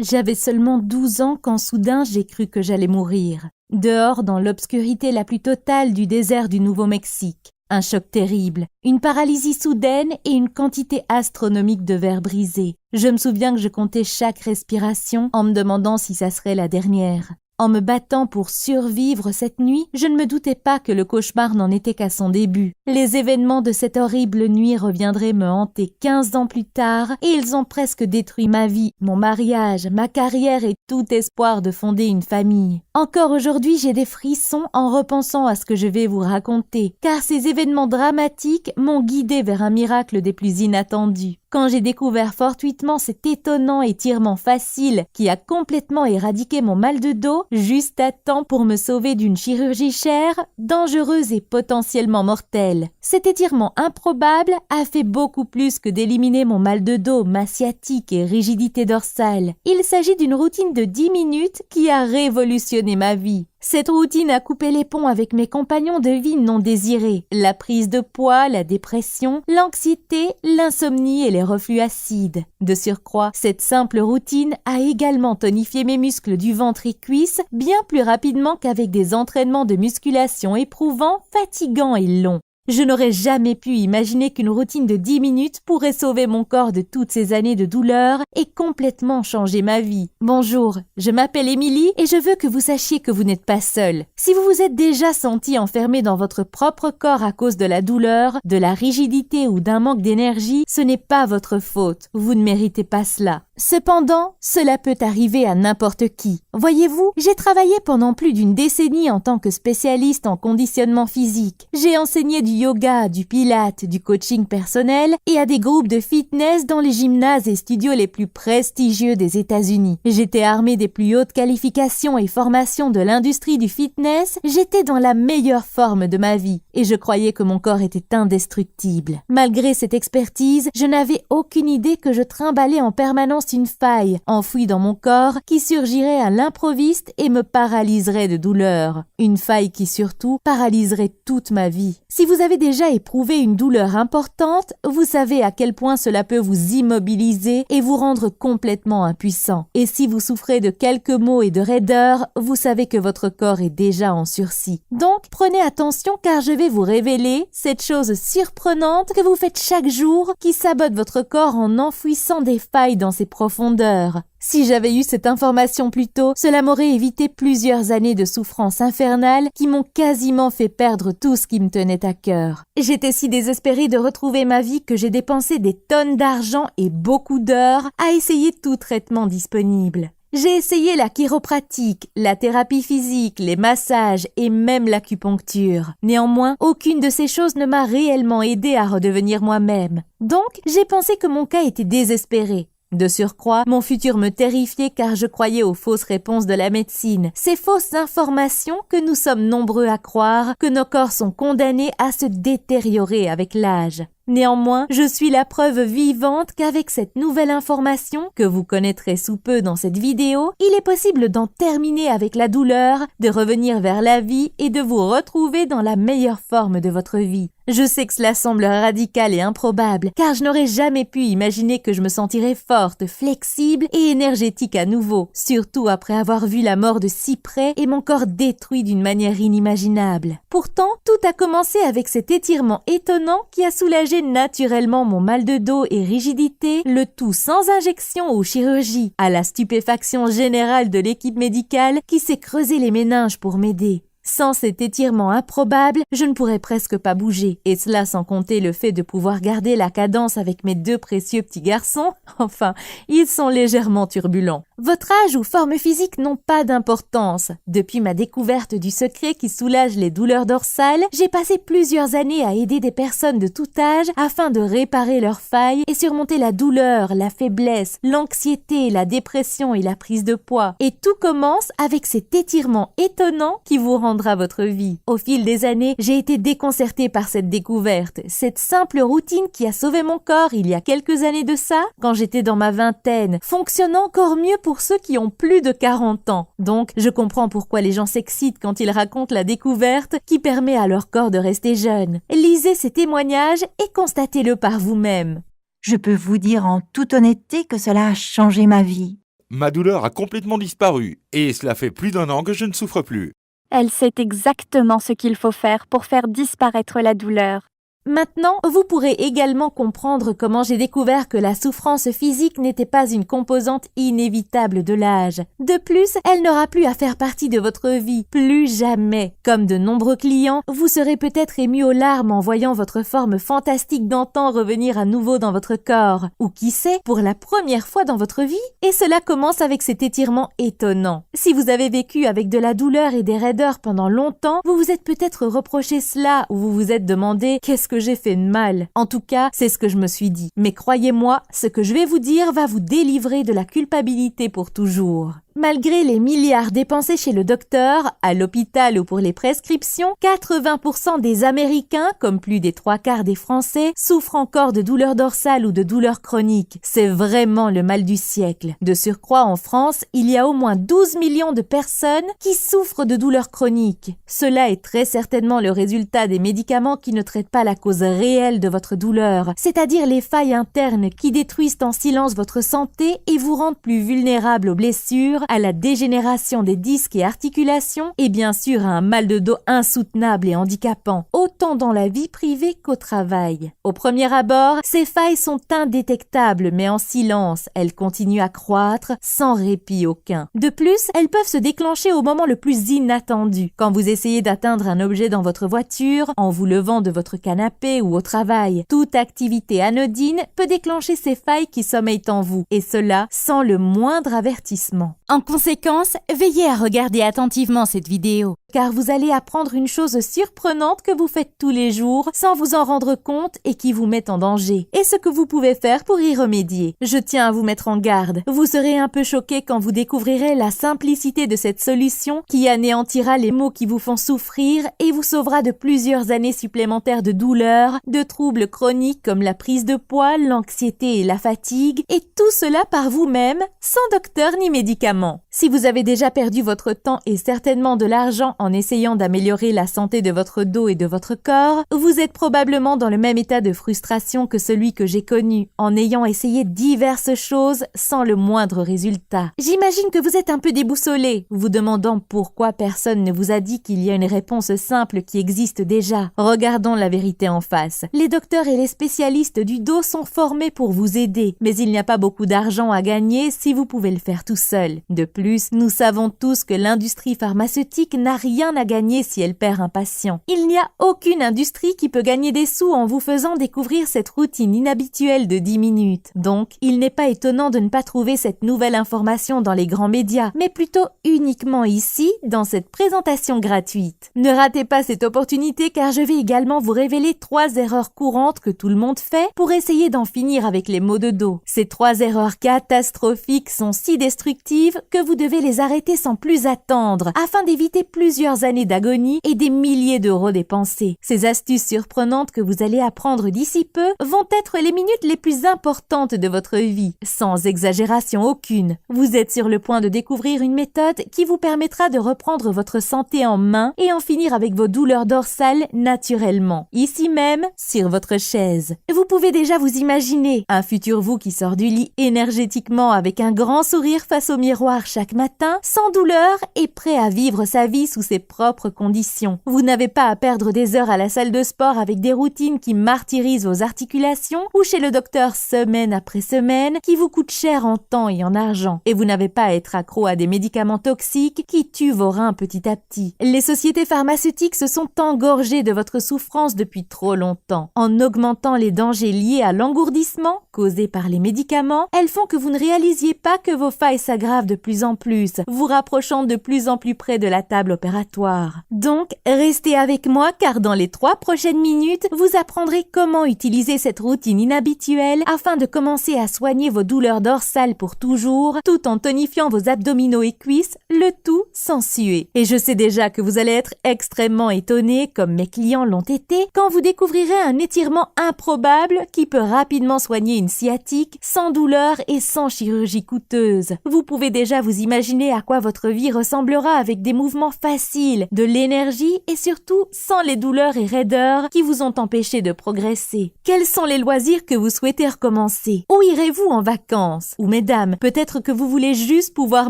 J'avais seulement 12 ans quand soudain j'ai cru que j'allais mourir. Dehors, dans l'obscurité la plus totale du désert du Nouveau-Mexique. Un choc terrible, une paralysie soudaine et une quantité astronomique de verre brisé. Je me souviens que je comptais chaque respiration en me demandant si ça serait la dernière. En me battant pour survivre cette nuit, je ne me doutais pas que le cauchemar n'en était qu'à son début. Les événements de cette horrible nuit reviendraient me hanter 15 ans plus tard et ils ont presque détruit ma vie, mon mariage, ma carrière et tout espoir de fonder une famille. Encore aujourd'hui, j'ai des frissons en repensant à ce que je vais vous raconter, car ces événements dramatiques m'ont guidé vers un miracle des plus inattendus. Quand j'ai découvert fortuitement cet étonnant étirement facile qui a complètement éradiqué mon mal de dos, juste à temps pour me sauver d'une chirurgie chère, dangereuse et potentiellement mortelle. Cet étirement improbable a fait beaucoup plus que d'éliminer mon mal de dos, ma sciatique et rigidité dorsale. Il s'agit d'une routine de 10 minutes qui a révolutionné ma vie. Cette routine a coupé les ponts avec mes compagnons de vie non désirés, la prise de poids, la dépression, l'anxiété, l'insomnie et les reflux acides. De surcroît, cette simple routine a également tonifié mes muscles du ventre et cuisses bien plus rapidement qu'avec des entraînements de musculation éprouvants, fatigants et longs. Je n'aurais jamais pu imaginer qu'une routine de 10 minutes pourrait sauver mon corps de toutes ces années de douleur et complètement changer ma vie. Bonjour, je m'appelle Émilie et je veux que vous sachiez que vous n'êtes pas seule. Si vous vous êtes déjà senti enfermé dans votre propre corps à cause de la douleur, de la rigidité ou d'un manque d'énergie, ce n'est pas votre faute. Vous ne méritez pas cela. Cependant, cela peut arriver à n'importe qui. Voyez-vous, j'ai travaillé pendant plus d'une décennie en tant que spécialiste en conditionnement physique. J'ai enseigné du yoga, du pilates, du coaching personnel et à des groupes de fitness dans les gymnases et studios les plus prestigieux des États-Unis. J'étais armée des plus hautes qualifications et formations de l'industrie du fitness, j'étais dans la meilleure forme de ma vie et je croyais que mon corps était indestructible. Malgré cette expertise, je n'avais aucune idée que je trimballais en permanence une faille enfouie dans mon corps qui surgirait à l'improviste et me paralyserait de douleur. Une faille qui surtout paralyserait toute ma vie. Si vous avez déjà éprouvé une douleur importante, vous savez à quel point cela peut vous immobiliser et vous rendre complètement impuissant. Et si vous souffrez de quelques maux et de raideur, vous savez que votre corps est déjà en sursis. Donc, prenez attention car je vais vous révéler cette chose surprenante que vous faites chaque jour qui sabote votre corps en enfouissant des failles dans ses profondeurs. Si j'avais eu cette information plus tôt, cela m'aurait évité plusieurs années de souffrances infernales qui m'ont quasiment fait perdre tout ce qui me tenait à cœur. J'étais si désespérée de retrouver ma vie que j'ai dépensé des tonnes d'argent et beaucoup d'heures à essayer tout traitement disponible. J'ai essayé la chiropratique, la thérapie physique, les massages et même l'acupuncture. Néanmoins, aucune de ces choses ne m'a réellement aidée à redevenir moi-même. Donc, j'ai pensé que mon cas était désespéré. De surcroît, mon futur me terrifiait car je croyais aux fausses réponses de la médecine, ces fausses informations que nous sommes nombreux à croire que nos corps sont condamnés à se détériorer avec l'âge. Néanmoins, je suis la preuve vivante qu'avec cette nouvelle information, que vous connaîtrez sous peu dans cette vidéo, il est possible d'en terminer avec la douleur, de revenir vers la vie et de vous retrouver dans la meilleure forme de votre vie. Je sais que cela semble radical et improbable, car je n'aurais jamais pu imaginer que je me sentirais forte, flexible et énergétique à nouveau, surtout après avoir vu la mort de si près et mon corps détruit d'une manière inimaginable. Pourtant, tout a commencé avec cet étirement étonnant qui a soulagé naturellement mon mal de dos et rigidité, le tout sans injection ou chirurgie, à la stupéfaction générale de l'équipe médicale qui s'est creusé les méninges pour m'aider. Sans cet étirement improbable, je ne pourrais presque pas bouger, et cela sans compter le fait de pouvoir garder la cadence avec mes deux précieux petits garçons. Enfin, ils sont légèrement turbulents. Votre âge ou forme physique n'ont pas d'importance. Depuis ma découverte du secret qui soulage les douleurs dorsales, j'ai passé plusieurs années à aider des personnes de tout âge afin de réparer leurs failles et surmonter la douleur, la faiblesse, l'anxiété, la dépression et la prise de poids. Et tout commence avec cet étirement étonnant qui vous rendra votre vie. Au fil des années, j'ai été déconcertée par cette découverte, cette simple routine qui a sauvé mon corps il y a quelques années de ça, quand j'étais dans ma vingtaine, fonctionne encore mieux pour ceux qui ont plus de 40 ans. Donc, je comprends pourquoi les gens s'excitent quand ils racontent la découverte qui permet à leur corps de rester jeune. Lisez ces témoignages et constatez-le par vous-même. Je peux vous dire en toute honnêteté que cela a changé ma vie. Ma douleur a complètement disparu et cela fait plus d'1 an que je ne souffre plus. Elle sait exactement ce qu'il faut faire pour faire disparaître la douleur. Maintenant, vous pourrez également comprendre comment j'ai découvert que la souffrance physique n'était pas une composante inévitable de l'âge. De plus, elle n'aura plus à faire partie de votre vie, plus jamais. Comme de nombreux clients, vous serez peut-être ému aux larmes en voyant votre forme fantastique d'antan revenir à nouveau dans votre corps. Ou qui sait, pour la première fois dans votre vie. Et cela commence avec cet étirement étonnant. Si vous avez vécu avec de la douleur et des raideurs pendant longtemps, vous vous êtes peut-être reproché cela ou vous vous êtes demandé « Qu'est-ce que j'ai fait de mal ?» En tout cas, c'est ce que je me suis dit. Mais croyez-moi, ce que je vais vous dire va vous délivrer de la culpabilité pour toujours. Malgré les milliards dépensés chez le docteur, à l'hôpital ou pour les prescriptions, 80% des Américains, comme plus des 3/4 des Français, souffrent encore de douleurs dorsales ou de douleurs chroniques. C'est vraiment le mal du siècle. De surcroît, en France, il y a au moins 12 millions de personnes qui souffrent de douleurs chroniques. Cela est très certainement le résultat des médicaments qui ne traitent pas la cause réelle de votre douleur, c'est-à-dire les failles internes qui détruisent en silence votre santé et vous rendent plus vulnérable aux blessures, à la dégénération des disques et articulations et bien sûr à un mal de dos insoutenable et handicapant, autant dans la vie privée qu'au travail. Au premier abord, ces failles sont indétectables mais en silence, elles continuent à croître sans répit aucun. De plus, elles peuvent se déclencher au moment le plus inattendu, quand vous essayez d'atteindre un objet dans votre voiture, en vous levant de votre canapé ou au travail. Toute activité anodine peut déclencher ces failles qui sommeillent en vous, et cela sans le moindre avertissement. En conséquence, veillez à regarder attentivement cette vidéo, car vous allez apprendre une chose surprenante que vous faites tous les jours sans vous en rendre compte et qui vous met en danger, et ce que vous pouvez faire pour y remédier. Je tiens à vous mettre en garde. Vous serez un peu choqué quand vous découvrirez la simplicité de cette solution qui anéantira les maux qui vous font souffrir et vous sauvera de plusieurs années supplémentaires de douleurs, de troubles chroniques comme la prise de poids, l'anxiété et la fatigue, et tout cela par vous-même, sans docteur ni médicaments. Si vous avez déjà perdu votre temps et certainement de l'argent en essayant d'améliorer la santé de votre dos et de votre corps, vous êtes probablement dans le même état de frustration que celui que j'ai connu, en ayant essayé diverses choses sans le moindre résultat. J'imagine que vous êtes un peu déboussolé, vous demandant pourquoi personne ne vous a dit qu'il y a une réponse simple qui existe déjà. Regardons la vérité en face. Les docteurs et les spécialistes du dos sont formés pour vous aider, mais il n'y a pas beaucoup d'argent à gagner si vous pouvez le faire tout seul. De plus, nous savons tous que l'industrie pharmaceutique n'a rien à gagner si elle perd un patient. Il n'y a aucune industrie qui peut gagner des sous en vous faisant découvrir cette routine inhabituelle de 10 minutes. Donc, il n'est pas étonnant de ne pas trouver cette nouvelle information dans les grands médias, mais plutôt uniquement ici, dans cette présentation gratuite. Ne ratez pas cette opportunité car je vais également vous révéler 3 erreurs courantes que tout le monde fait pour essayer d'en finir avec les maux de dos. Ces 3 erreurs catastrophiques sont si destructives que vous devez les arrêter sans plus attendre, afin d'éviter plusieurs années d'agonie et des milliers d'euros dépensés. Ces astuces surprenantes que vous allez apprendre d'ici peu vont être les minutes les plus importantes de votre vie, sans exagération aucune. Vous êtes sur le point de découvrir une méthode qui vous permettra de reprendre votre santé en main et en finir avec vos douleurs dorsales naturellement, ici même, sur votre chaise. Vous pouvez déjà vous imaginer un futur vous qui sort du lit énergétiquement avec un grand sourire face au miroir chaque matin, sans douleur et prêt à vivre sa vie sous ses propres conditions. Vous n'avez pas à perdre des heures à la salle de sport avec des routines qui martyrisent vos articulations ou chez le docteur semaine après semaine qui vous coûtent cher en temps et en argent. Et vous n'avez pas à être accro à des médicaments toxiques qui tuent vos reins petit à petit. Les sociétés pharmaceutiques se sont engorgées de votre souffrance depuis trop longtemps. En augmentant les dangers liés à l'engourdissement causé par les médicaments, elles font que vous ne réalisiez pas que vos failles s'aggravent de plus en plus, vous rapprochant de plus en plus près de la table opératoire. Donc, restez avec moi car dans les 3 prochaines minutes, vous apprendrez comment utiliser cette routine inhabituelle afin de commencer à soigner vos douleurs dorsales pour toujours, tout en tonifiant vos abdominaux et cuisses, le tout sans suer. Et je sais déjà que vous allez être extrêmement étonnés, comme mes clients l'ont été, quand vous découvrirez un étirement improbable qui peut rapidement soigner une sciatique sans douleur et sans chirurgie coûteuse. Vous pouvez déjà vous imaginer à quoi votre vie ressemblera avec des mouvements faciles facile, de l'énergie et surtout sans les douleurs et raideurs qui vous ont empêché de progresser. Quels sont les loisirs que vous souhaitez recommencer? Où irez-vous en vacances? Ou mesdames, peut-être que vous voulez juste pouvoir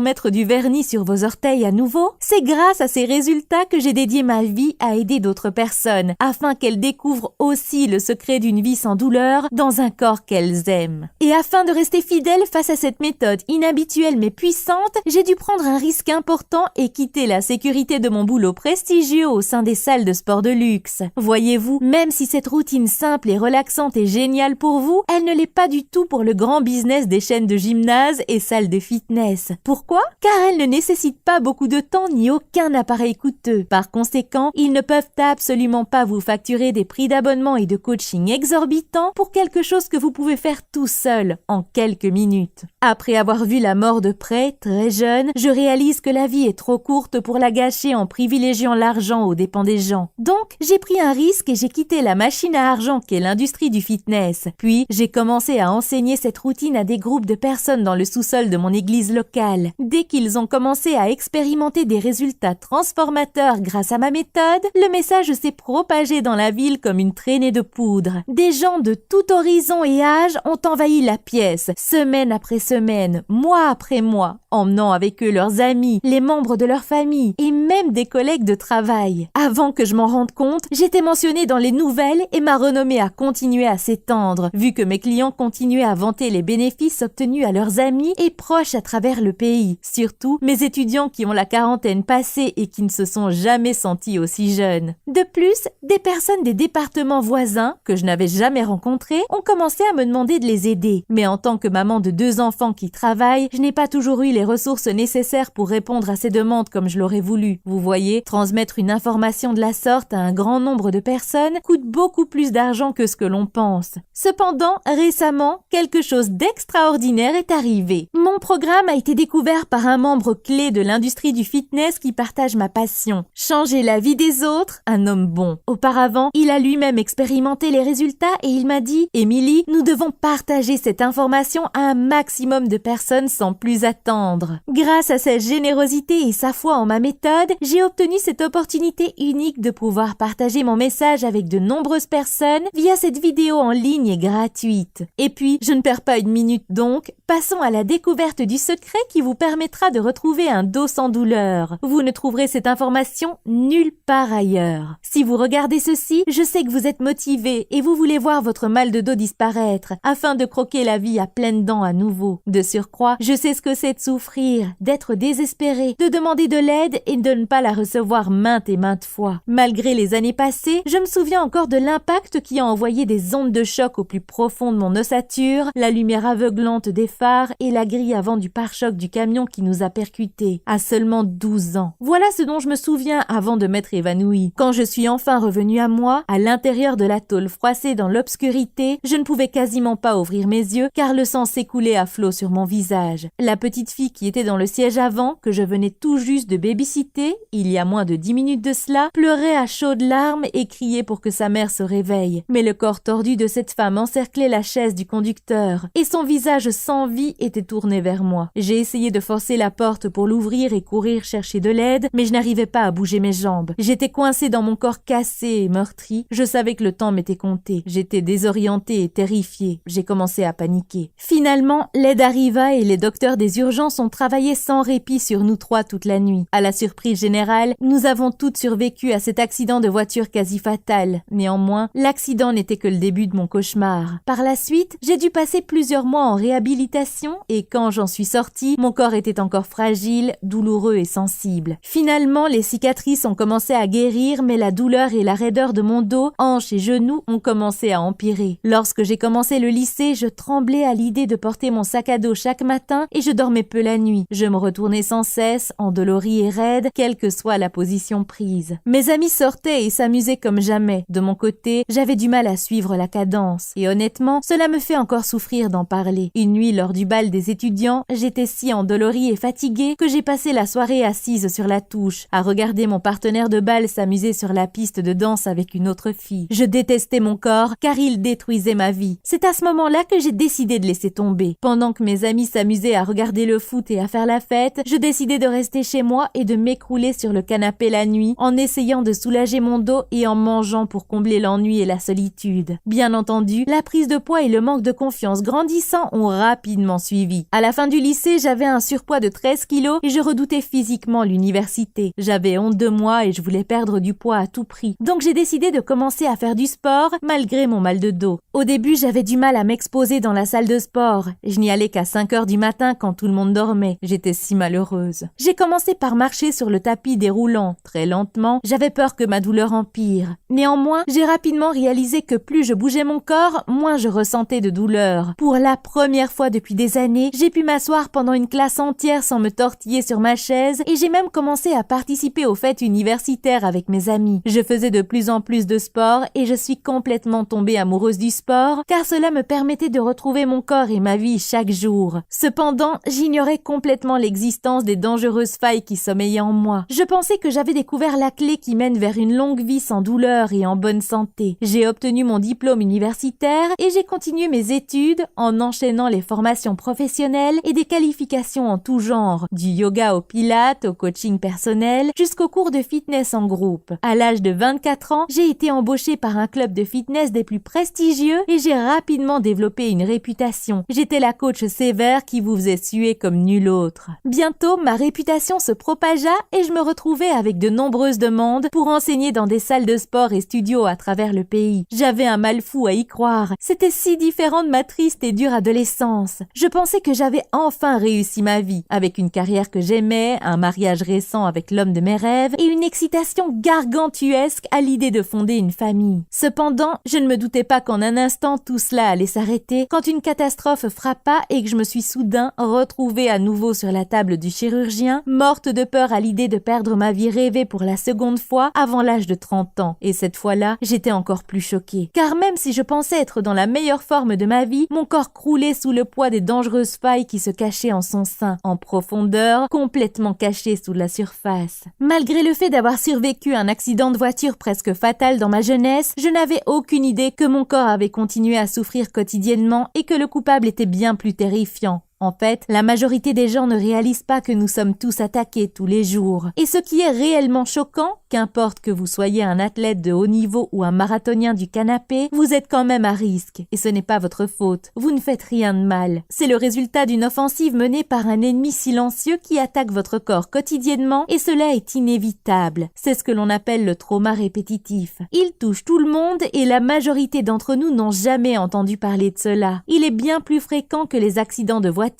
mettre du vernis sur vos orteils à nouveau? C'est grâce à ces résultats que j'ai dédié ma vie à aider d'autres personnes, afin qu'elles découvrent aussi le secret d'une vie sans douleur dans un corps qu'elles aiment. Et afin de rester fidèle face à cette méthode inhabituelle mais puissante, j'ai dû prendre un risque important et quitter la sécurité de mon boulot prestigieux au sein des salles de sport de luxe. Voyez-vous, même si cette routine simple et relaxante est géniale pour vous, elle ne l'est pas du tout pour le grand business des chaînes de gymnase et salles de fitness. Pourquoi? Car elle ne nécessite pas beaucoup de temps ni aucun appareil coûteux. Par conséquent, ils ne peuvent absolument pas vous facturer des prix d'abonnement et de coaching exorbitants pour quelque chose que vous pouvez faire tout seul en quelques minutes. Après avoir vu la mort de près, très jeune, je réalise que la vie est trop courte pour la gâcher en privilégiant l'argent aux dépens des gens. Donc, j'ai pris un risque et j'ai quitté la machine à argent qu'est l'industrie du fitness. Puis, j'ai commencé à enseigner cette routine à des groupes de personnes dans le sous-sol de mon église locale. Dès qu'ils ont commencé à expérimenter des résultats transformateurs grâce à ma méthode, le message s'est propagé dans la ville comme une traînée de poudre. Des gens de tout horizon et âge ont envahi la pièce, semaine après semaine, mois après mois, emmenant avec eux leurs amis, les membres de leur famille et même des collègues de travail. Avant que je m'en rende compte, j'étais mentionnée dans les nouvelles et ma renommée a continué à s'étendre, vu que mes clients continuaient à vanter les bénéfices obtenus à leurs amis et proches à travers le pays. Surtout, mes étudiants qui ont la quarantaine passée et qui ne se sont jamais sentis aussi jeunes. De plus, des personnes des départements voisins, que je n'avais jamais rencontrés, ont commencé à me demander de les aider. Mais en tant que maman de 2 enfants qui travaillent, je n'ai pas toujours eu les ressources nécessaires pour répondre à ces demandes comme je l'aurais voulu. Vous voyez, transmettre une information de la sorte à un grand nombre de personnes coûte beaucoup plus d'argent que ce que l'on pense. Cependant, récemment, quelque chose d'extraordinaire est arrivé. Mon programme a été découvert par un membre clé de l'industrie du fitness qui partage ma passion. Changer la vie des autres, un homme bon. Auparavant, il a lui-même expérimenté les résultats et il m'a dit « Émilie, nous devons partager cette information à un maximum de personnes sans plus attendre. » Grâce à sa générosité et sa foi en ma méthode, j'ai obtenu cette opportunité unique de pouvoir partager mon message avec de nombreuses personnes via cette vidéo en ligne et gratuite. Et puis, je ne perds pas une minute donc, passons à la découverte du secret qui vous permettra de retrouver un dos sans douleur. Vous ne trouverez cette information nulle part ailleurs. Si vous regardez ceci, je sais que vous êtes motivé et vous voulez voir votre mal de dos disparaître afin de croquer la vie à pleines dents à nouveau. De surcroît, je sais ce que c'est de souffrir, d'être désespéré, de demander de l'aide et de ne pas la recevoir maintes et maintes fois. Malgré les années passées, je me souviens encore de l'impact qui a envoyé des ondes de choc au plus profond de mon ossature, la lumière aveuglante des phares et la grille avant du pare-choc du camion qui nous a percutés, à seulement 12 ans. Voilà ce dont je me souviens avant de m'être évanouie. Quand je suis enfin revenue à moi, à l'intérieur de la tôle froissée dans l'obscurité, je ne pouvais quasiment pas ouvrir mes yeux car le sang s'écoulait à flot sur mon visage. La petite fille qui était dans le siège avant, que je venais tout juste de babysitter, il y a moins de 10 minutes de cela, pleurait à chaudes larmes et criait pour que sa mère se réveille. Mais le corps tordu de cette femme encerclait la chaise du conducteur et son visage sans vie était tourné vers moi. J'ai essayé de forcer la porte pour l'ouvrir et courir chercher de l'aide, mais je n'arrivais pas à bouger mes jambes. J'étais coincée dans mon corps cassé et meurtri. Je savais que le temps m'était compté. J'étais désorientée et terrifiée. J'ai commencé à paniquer. Finalement, l'aide arriva et les docteurs des urgences ont travaillé sans répit sur nous 3 toute la nuit. À la surprise générale, nous avons toutes survécu à cet accident de voiture quasi fatal. Néanmoins, l'accident n'était que le début de mon cauchemar. Par la suite, j'ai dû passer plusieurs mois en réhabilitation et quand j'en suis sortie, mon corps était encore fragile, douloureux et sensible. Finalement, les cicatrices ont commencé à guérir, mais la douleur et la raideur de mon dos, hanches et genoux ont commencé à empirer. Lorsque j'ai commencé le lycée, je tremblais à l'idée de porter mon sac à dos chaque matin et je dormais peu la nuit. Je me retournais sans cesse, endolorie et raide, quelle que soit la position prise. Mes amis sortaient et s'amusaient comme jamais. De mon côté, j'avais du mal à suivre la cadence. Et honnêtement, cela me fait encore souffrir d'en parler. Une nuit, lors du bal des étudiants, j'étais si endolorie et fatiguée que j'ai passé la soirée assise sur la touche, à regarder mon partenaire de bal s'amuser sur la piste de danse avec une autre fille. Je détestais mon corps, car il détruisait ma vie. C'est à ce moment-là que j'ai décidé de laisser tomber. Pendant que mes amis s'amusaient à regarder le foot et à faire la fête, je décidai de rester chez moi et de m'écrouler m'écrouler sur le canapé la nuit en essayant de soulager mon dos et en mangeant pour combler l'ennui et la solitude. Bien entendu, la prise de poids et le manque de confiance grandissant ont rapidement suivi. À la fin du lycée, j'avais un surpoids de 13 kilos et je redoutais physiquement l'université. J'avais honte de moi et je voulais perdre du poids à tout prix. Donc j'ai décidé de commencer à faire du sport malgré mon mal de dos. Au début, j'avais du mal à m'exposer dans la salle de sport. Je n'y allais qu'à 5 heures du matin quand tout le monde dormait. J'étais si malheureuse. J'ai commencé par marcher sur le tapis déroulant. Très lentement, j'avais peur que ma douleur empire. Néanmoins, j'ai rapidement réalisé que plus je bougeais mon corps, moins je ressentais de douleur. Pour la première fois depuis des années, j'ai pu m'asseoir pendant une classe entière sans me tortiller sur ma chaise et j'ai même commencé à participer aux fêtes universitaires avec mes amis. Je faisais de plus en plus de sport et je suis complètement tombée amoureuse du sport car cela me permettait de retrouver mon corps et ma vie chaque jour. Cependant, j'ignorais complètement l'existence des dangereuses failles qui sommeillaient en moi. Je pensais que j'avais découvert la clé qui mène vers une longue vie sans douleur et en bonne santé. J'ai obtenu mon diplôme universitaire et j'ai continué mes études en enchaînant les formations professionnelles et des qualifications en tout genre, du yoga au pilates, au coaching personnel, jusqu'aux cours de fitness en groupe. À l'âge de 24 ans, j'ai été embauchée par un club de fitness des plus prestigieux et j'ai rapidement développé une réputation. J'étais la coach sévère qui vous faisait suer comme nulle autre. Bientôt, ma réputation se propagea et je me retrouvais avec de nombreuses demandes pour enseigner dans des salles de sport et studios à travers le pays. J'avais un mal fou à y croire. C'était si différent de ma triste et dure adolescence. Je pensais que j'avais enfin réussi ma vie, avec une carrière que j'aimais, un mariage récent avec l'homme de mes rêves et une excitation gargantuesque à l'idée de fonder une famille. Cependant, je ne me doutais pas qu'en un instant tout cela allait s'arrêter quand une catastrophe frappa et que je me suis soudain retrouvée à nouveau sur la table du chirurgien, morte de peur à l'idée de perdre ma vie rêvée pour la seconde fois avant l'âge de 30 ans. Et cette fois-là, j'étais encore plus choquée. Car même si je pensais être dans la meilleure forme de ma vie, mon corps croulait sous le poids des dangereuses failles qui se cachaient en son sein, en profondeur, complètement cachées sous la surface. Malgré le fait d'avoir survécu à un accident de voiture presque fatal dans ma jeunesse, je n'avais aucune idée que mon corps avait continué à souffrir quotidiennement et que le coupable était bien plus terrifiant. En fait, la majorité des gens ne réalisent pas que nous sommes tous attaqués tous les jours. Et ce qui est réellement choquant, qu'importe que vous soyez un athlète de haut niveau ou un marathonien du canapé, vous êtes quand même à risque. Et ce n'est pas votre faute. Vous ne faites rien de mal. C'est le résultat d'une offensive menée par un ennemi silencieux qui attaque votre corps quotidiennement et cela est inévitable. C'est ce que l'on appelle le trauma répétitif. Il touche tout le monde et la majorité d'entre nous n'ont jamais entendu parler de cela. Il est bien plus fréquent que les accidents de voiture,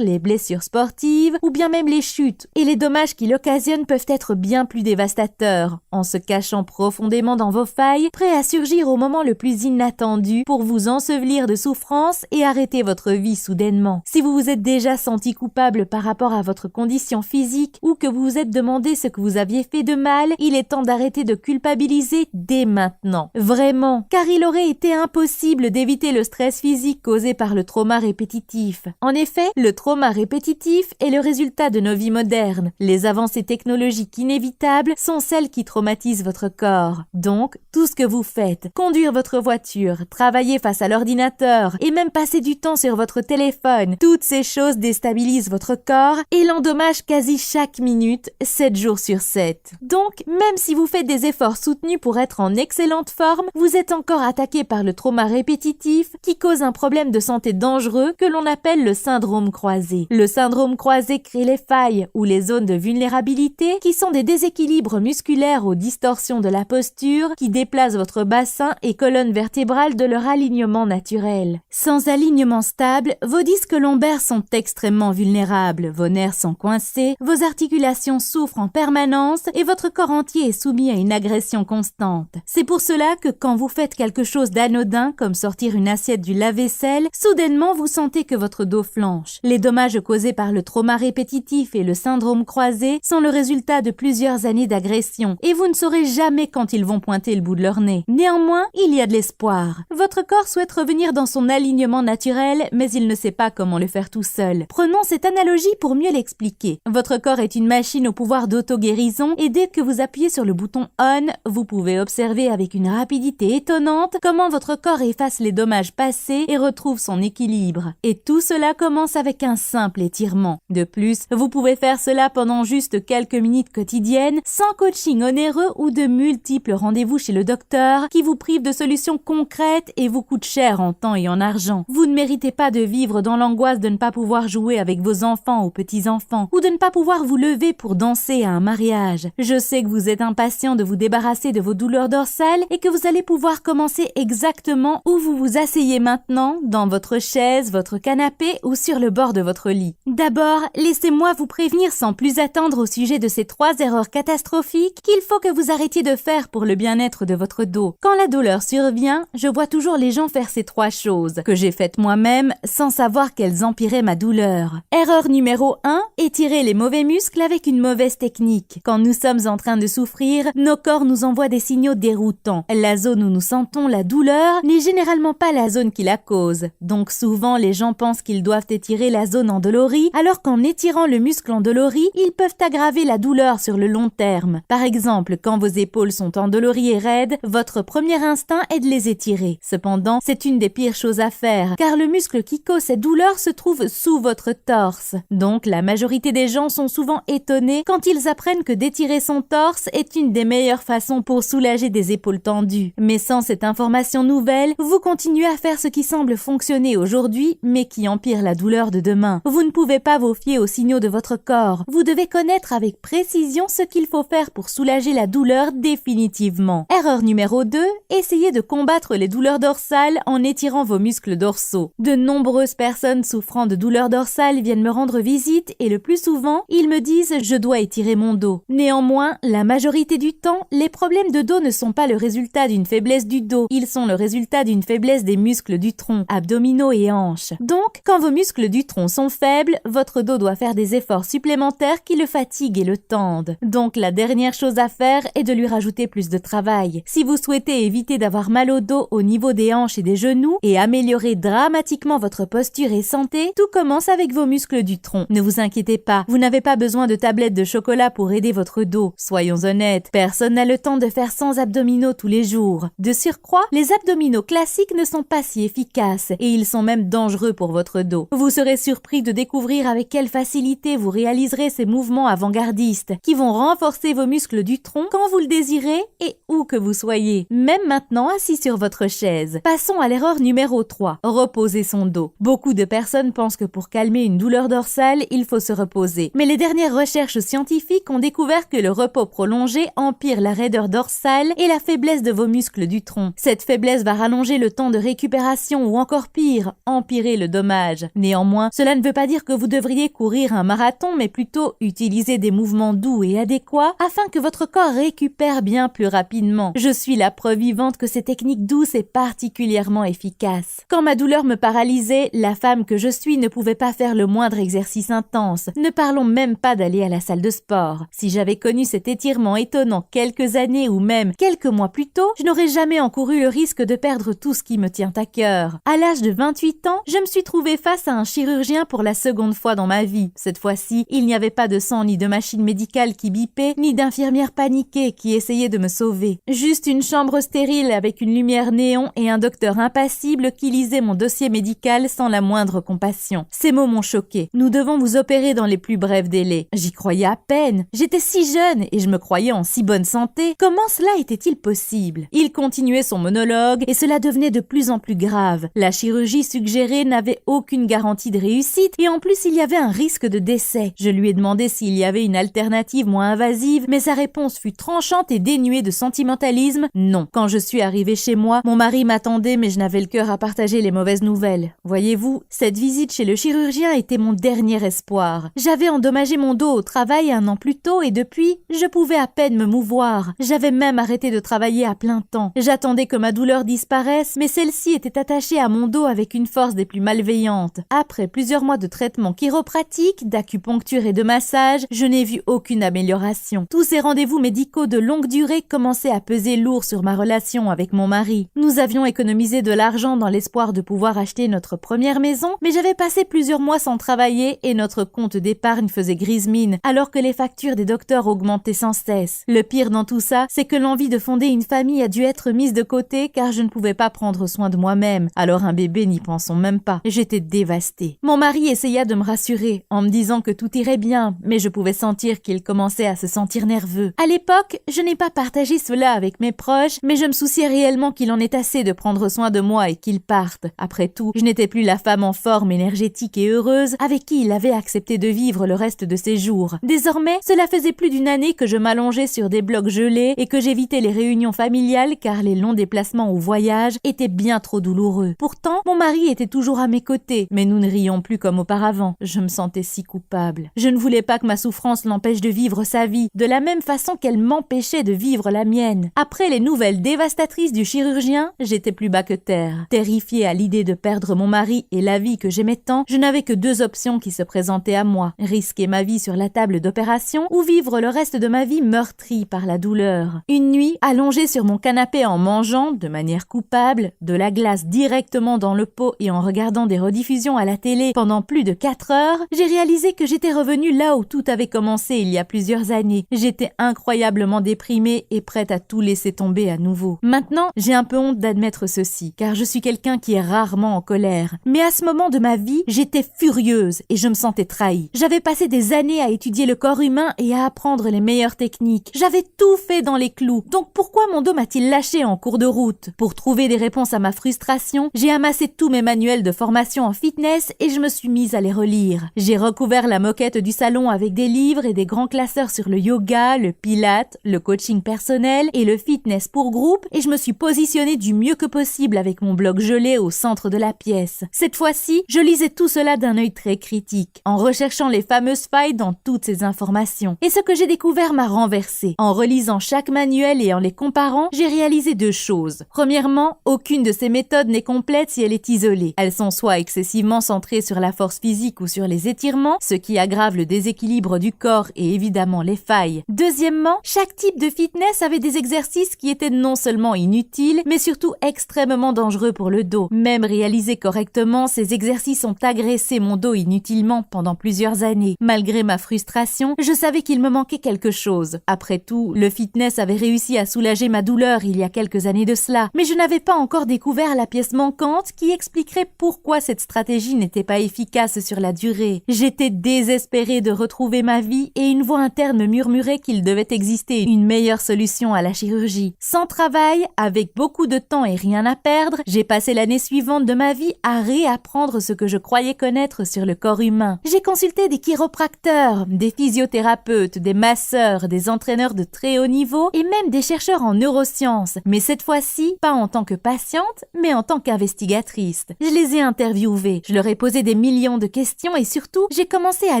les blessures sportives ou bien même les chutes. Et les dommages qu'il occasionne peuvent être bien plus dévastateurs, en se cachant profondément dans vos failles, prêts à surgir au moment le plus inattendu pour vous ensevelir de souffrance et arrêter votre vie soudainement. Si vous vous êtes déjà senti coupable par rapport à votre condition physique ou que vous vous êtes demandé ce que vous aviez fait de mal, il est temps d'arrêter de culpabiliser dès maintenant. Vraiment, car il aurait été impossible d'éviter le stress physique causé par le trauma répétitif. En effet, le trauma répétitif est le résultat de nos vies modernes. Les avancées technologiques inévitables sont celles qui traumatisent votre corps. Donc, tout ce que vous faites, conduire votre voiture, travailler face à l'ordinateur et même passer du temps sur votre téléphone, toutes ces choses déstabilisent votre corps et l'endommagent quasi chaque minute, 7 jours sur 7. Donc, même si vous faites des efforts soutenus pour être en excellente forme, vous êtes encore attaqué par le trauma répétitif qui cause un problème de santé dangereux que l'on appelle le syndrome croisé. Le syndrome croisé crée les failles ou les zones de vulnérabilité qui sont des déséquilibres musculaires aux distorsions de la posture qui déplacent votre bassin et colonne vertébrale de leur alignement naturel. Sans alignement stable, vos disques lombaires sont extrêmement vulnérables, vos nerfs sont coincés, vos articulations souffrent en permanence et votre corps entier est soumis à une agression constante. C'est pour cela que quand vous faites quelque chose d'anodin comme sortir une assiette du lave-vaisselle, soudainement vous sentez que votre dos flanche. Les dommages causés par le trauma répétitif et le syndrome croisé sont le résultat de plusieurs années d'agression et vous ne saurez jamais quand ils vont pointer le bout de leur nez. Néanmoins, il y a de l'espoir. Votre corps souhaite revenir dans son alignement naturel, mais il ne sait pas comment le faire tout seul. Prenons cette analogie pour mieux l'expliquer. Votre corps est une machine au pouvoir d'auto-guérison et dès que vous appuyez sur le bouton ON, vous pouvez observer avec une rapidité étonnante comment votre corps efface les dommages passés et retrouve son équilibre. Et tout cela commence commence avec un simple étirement. De plus, vous pouvez faire cela pendant juste quelques minutes quotidiennes, sans coaching onéreux ou de multiples rendez-vous chez le docteur qui vous privent de solutions concrètes et vous coûtent cher en temps et en argent. Vous ne méritez pas de vivre dans l'angoisse de ne pas pouvoir jouer avec vos enfants ou petits-enfants ou de ne pas pouvoir vous lever pour danser à un mariage. Je sais que vous êtes impatient de vous débarrasser de vos douleurs dorsales et que vous allez pouvoir commencer exactement où vous vous asseyez maintenant, dans votre chaise, votre canapé ou sur le bord de votre lit. D'abord, laissez-moi vous prévenir sans plus attendre au sujet de ces 3 erreurs catastrophiques qu'il faut que vous arrêtiez de faire pour le bien-être de votre dos. Quand la douleur survient, je vois toujours les gens faire ces 3 choses que j'ai faites moi-même sans savoir qu'elles empiraient ma douleur. Erreur numéro 1, étirer les mauvais muscles avec une mauvaise technique. Quand nous sommes en train de souffrir, nos corps nous envoient des signaux déroutants. La zone où nous sentons la douleur n'est généralement pas la zone qui la cause. Donc souvent, les gens pensent qu'ils doivent étirer la zone endolorie, alors qu'en étirant le muscle endolori, ils peuvent aggraver la douleur sur le long terme. Par exemple, quand vos épaules sont endolories et raides, votre premier instinct est de les étirer. Cependant, c'est une des pires choses à faire, car le muscle qui cause cette douleur se trouve sous votre torse. Donc, la majorité des gens sont souvent étonnés quand ils apprennent que d'étirer son torse est une des meilleures façons pour soulager des épaules tendues. Mais sans cette information nouvelle, vous continuez à faire ce qui semble fonctionner aujourd'hui, mais qui empire la douleur de demain. Vous ne pouvez pas vous fier aux signaux de votre corps. Vous devez connaître avec précision ce qu'il faut faire pour soulager la douleur définitivement. Erreur numéro 2, essayez de combattre les douleurs dorsales en étirant vos muscles dorsaux. De nombreuses personnes souffrant de douleurs dorsales viennent me rendre visite et le plus souvent, ils me disent « je dois étirer mon dos ». Néanmoins, la majorité du temps, les problèmes de dos ne sont pas le résultat d'une faiblesse du dos, ils sont le résultat d'une faiblesse des muscles du tronc, abdominaux et hanches. Donc, quand vos muscles du tronc sont faibles, votre dos doit faire des efforts supplémentaires qui le fatiguent et le tendent. Donc, la dernière chose à faire est de lui rajouter plus de travail. Si vous souhaitez éviter d'avoir mal au dos au niveau des hanches et des genoux et améliorer dramatiquement votre posture et santé, tout commence avec vos muscles du tronc. Ne vous inquiétez pas, vous n'avez pas besoin de tablettes de chocolat pour aider votre dos. Soyons honnêtes, personne n'a le temps de faire 100 abdominaux tous les jours. De surcroît, les abdominaux classiques ne sont pas si efficaces et ils sont même dangereux pour votre dos. Vous serez surpris de découvrir avec quelle facilité vous réaliserez ces mouvements avant-gardistes qui vont renforcer vos muscles du tronc quand vous le désirez et où que vous soyez, même maintenant assis sur votre chaise. Passons à l'erreur numéro 3, reposer son dos. Beaucoup de personnes pensent que pour calmer une douleur dorsale, il faut se reposer. Mais les dernières recherches scientifiques ont découvert que le repos prolongé empire la raideur dorsale et la faiblesse de vos muscles du tronc. Cette faiblesse va rallonger le temps de récupération ou encore pire, empirer le dommage. Néanmoins, cela ne veut pas dire que vous devriez courir un marathon, mais plutôt utiliser des mouvements doux et adéquats afin que votre corps récupère bien plus rapidement. Je suis la preuve vivante que ces techniques douces est particulièrement efficace. Quand ma douleur me paralysait, la femme que je suis ne pouvait pas faire le moindre exercice intense. Ne parlons même pas d'aller à la salle de sport. Si j'avais connu cet étirement étonnant quelques années ou même quelques mois plus tôt, je n'aurais jamais encouru le risque de perdre tout ce qui me tient à cœur. À l'âge de 28 ans, je me suis trouvée face à un chirurgien pour la seconde fois dans ma vie. Cette fois-ci, il n'y avait pas de sang ni de machine médicale qui bipait, ni d'infirmière paniquée qui essayait de me sauver. Juste une chambre stérile avec une lumière néon et un docteur impassible qui lisait mon dossier médical sans la moindre compassion. Ces mots m'ont choquée. Nous devons vous opérer dans les plus brefs délais. J'y croyais à peine. J'étais si jeune et je me croyais en si bonne santé. Comment cela était-il possible? Il continuait son monologue et cela devenait de plus en plus grave. La chirurgie suggérée n'avait aucune garantie de réussite et en plus il y avait un risque de décès. Je lui ai demandé s'il y avait une alternative moins invasive, mais sa réponse fut tranchante et dénuée de sentimentalisme. Non. Quand je suis arrivée chez moi, mon mari m'attendait mais je n'avais le cœur à partager les mauvaises nouvelles. Voyez-vous, cette visite chez le chirurgien était mon dernier espoir. J'avais endommagé mon dos au travail 1 an plus tôt et depuis, je pouvais à peine me mouvoir. J'avais même arrêté de travailler à plein temps. J'attendais que ma douleur disparaisse, mais celle-ci était attachée à mon dos avec une force des plus malveillantes. Après plusieurs mois de traitement chiropratique, d'acupuncture et de massage, je n'ai vu aucune amélioration. Tous ces rendez-vous médicaux de longue durée commençaient à peser lourd sur ma relation avec mon mari. Nous avions économisé de l'argent dans l'espoir de pouvoir acheter notre première maison, mais j'avais passé plusieurs mois sans travailler et notre compte d'épargne faisait grise mine, alors que les factures des docteurs augmentaient sans cesse. Le pire dans tout ça, c'est que l'envie de fonder une famille a dû être mise de côté car je ne pouvais pas prendre soin de moi-même. Alors un bébé, n'y pensons même pas. J'étais dévastée. protester. Mon mari essaya de me rassurer en me disant que tout irait bien, mais je pouvais sentir qu'il commençait à se sentir nerveux. À l'époque, je n'ai pas partagé cela avec mes proches, mais je me souciais réellement qu'il en ait assez de prendre soin de moi et qu'il parte. Après tout, je n'étais plus la femme en forme, énergétique et heureuse avec qui il avait accepté de vivre le reste de ses jours. Désormais, cela faisait plus d'une année que je m'allongeais sur des blocs gelés et que j'évitais les réunions familiales car les longs déplacements ou voyages étaient bien trop douloureux. Pourtant, mon mari était toujours à mes côtés, mais nous ne rions plus comme auparavant. Je me sentais si coupable. Je ne voulais pas que ma souffrance l'empêche de vivre sa vie, de la même façon qu'elle m'empêchait de vivre la mienne. Après les nouvelles dévastatrices du chirurgien, j'étais plus bas que terre. Terrifiée à l'idée de perdre mon mari et la vie que j'aimais tant, je n'avais que deux options qui se présentaient à moi. Risquer ma vie sur la table d'opération ou vivre le reste de ma vie meurtrie par la douleur. Une nuit, allongée sur mon canapé en mangeant, de manière coupable, de la glace directement dans le pot et en regardant des rediffusions à la télé pendant plus de 4 heures, j'ai réalisé que j'étais revenue là où tout avait commencé il y a plusieurs années. J'étais incroyablement déprimée et prête à tout laisser tomber à nouveau. Maintenant, j'ai un peu honte d'admettre ceci, car je suis quelqu'un qui est rarement en colère. Mais à ce moment de ma vie, j'étais furieuse et je me sentais trahie. J'avais passé des années à étudier le corps humain et à apprendre les meilleures techniques. J'avais tout fait dans les clous. Donc pourquoi mon dos m'a-t-il lâché en cours de route? Pour trouver des réponses à ma frustration, j'ai amassé tous mes manuels de formation en fitness et je me suis mise à les relire. J'ai recouvert la moquette du salon avec des livres et des grands classeurs sur le yoga, le pilate, le coaching personnel et le fitness pour groupe et je me suis positionnée du mieux que possible avec mon bloc gelé au centre de la pièce. Cette fois-ci, je lisais tout cela d'un œil très critique, en recherchant les fameuses failles dans toutes ces informations. Et ce que j'ai découvert m'a renversée. En relisant chaque manuel et en les comparant, j'ai réalisé deux choses. Premièrement, aucune de ces méthodes n'est complète si elle est isolée. Elles sont soit excessivement centrées sur la force physique ou sur les étirements, ce qui aggrave le déséquilibre du corps et évidemment les failles. Deuxièmement, chaque type de fitness avait des exercices qui étaient non seulement inutiles, mais surtout extrêmement dangereux pour le dos. Même réalisés correctement, ces exercices ont agressé mon dos inutilement pendant plusieurs années. Malgré ma frustration, je savais qu'il me manquait quelque chose. Après tout, le fitness avait réussi à soulager ma douleur il y a quelques années de cela, mais je n'avais pas encore découvert la pièce manquante qui expliquerait pourquoi cette stratégie n'était pas efficace sur la durée. J'étais désespérée de retrouver ma vie et une voix interne me murmurait qu'il devait exister une meilleure solution à la chirurgie. Sans travail, avec beaucoup de temps et rien à perdre, j'ai passé l'année suivante de ma vie à réapprendre ce que je croyais connaître sur le corps humain. J'ai consulté des chiropracteurs, des physiothérapeutes, des masseurs, des entraîneurs de très haut niveau et même des chercheurs en neurosciences. Mais cette fois-ci, pas en tant que patiente, mais en tant qu'investigatrice. Je les ai interviewés, je leur ai posé des millions de questions et surtout, j'ai commencé à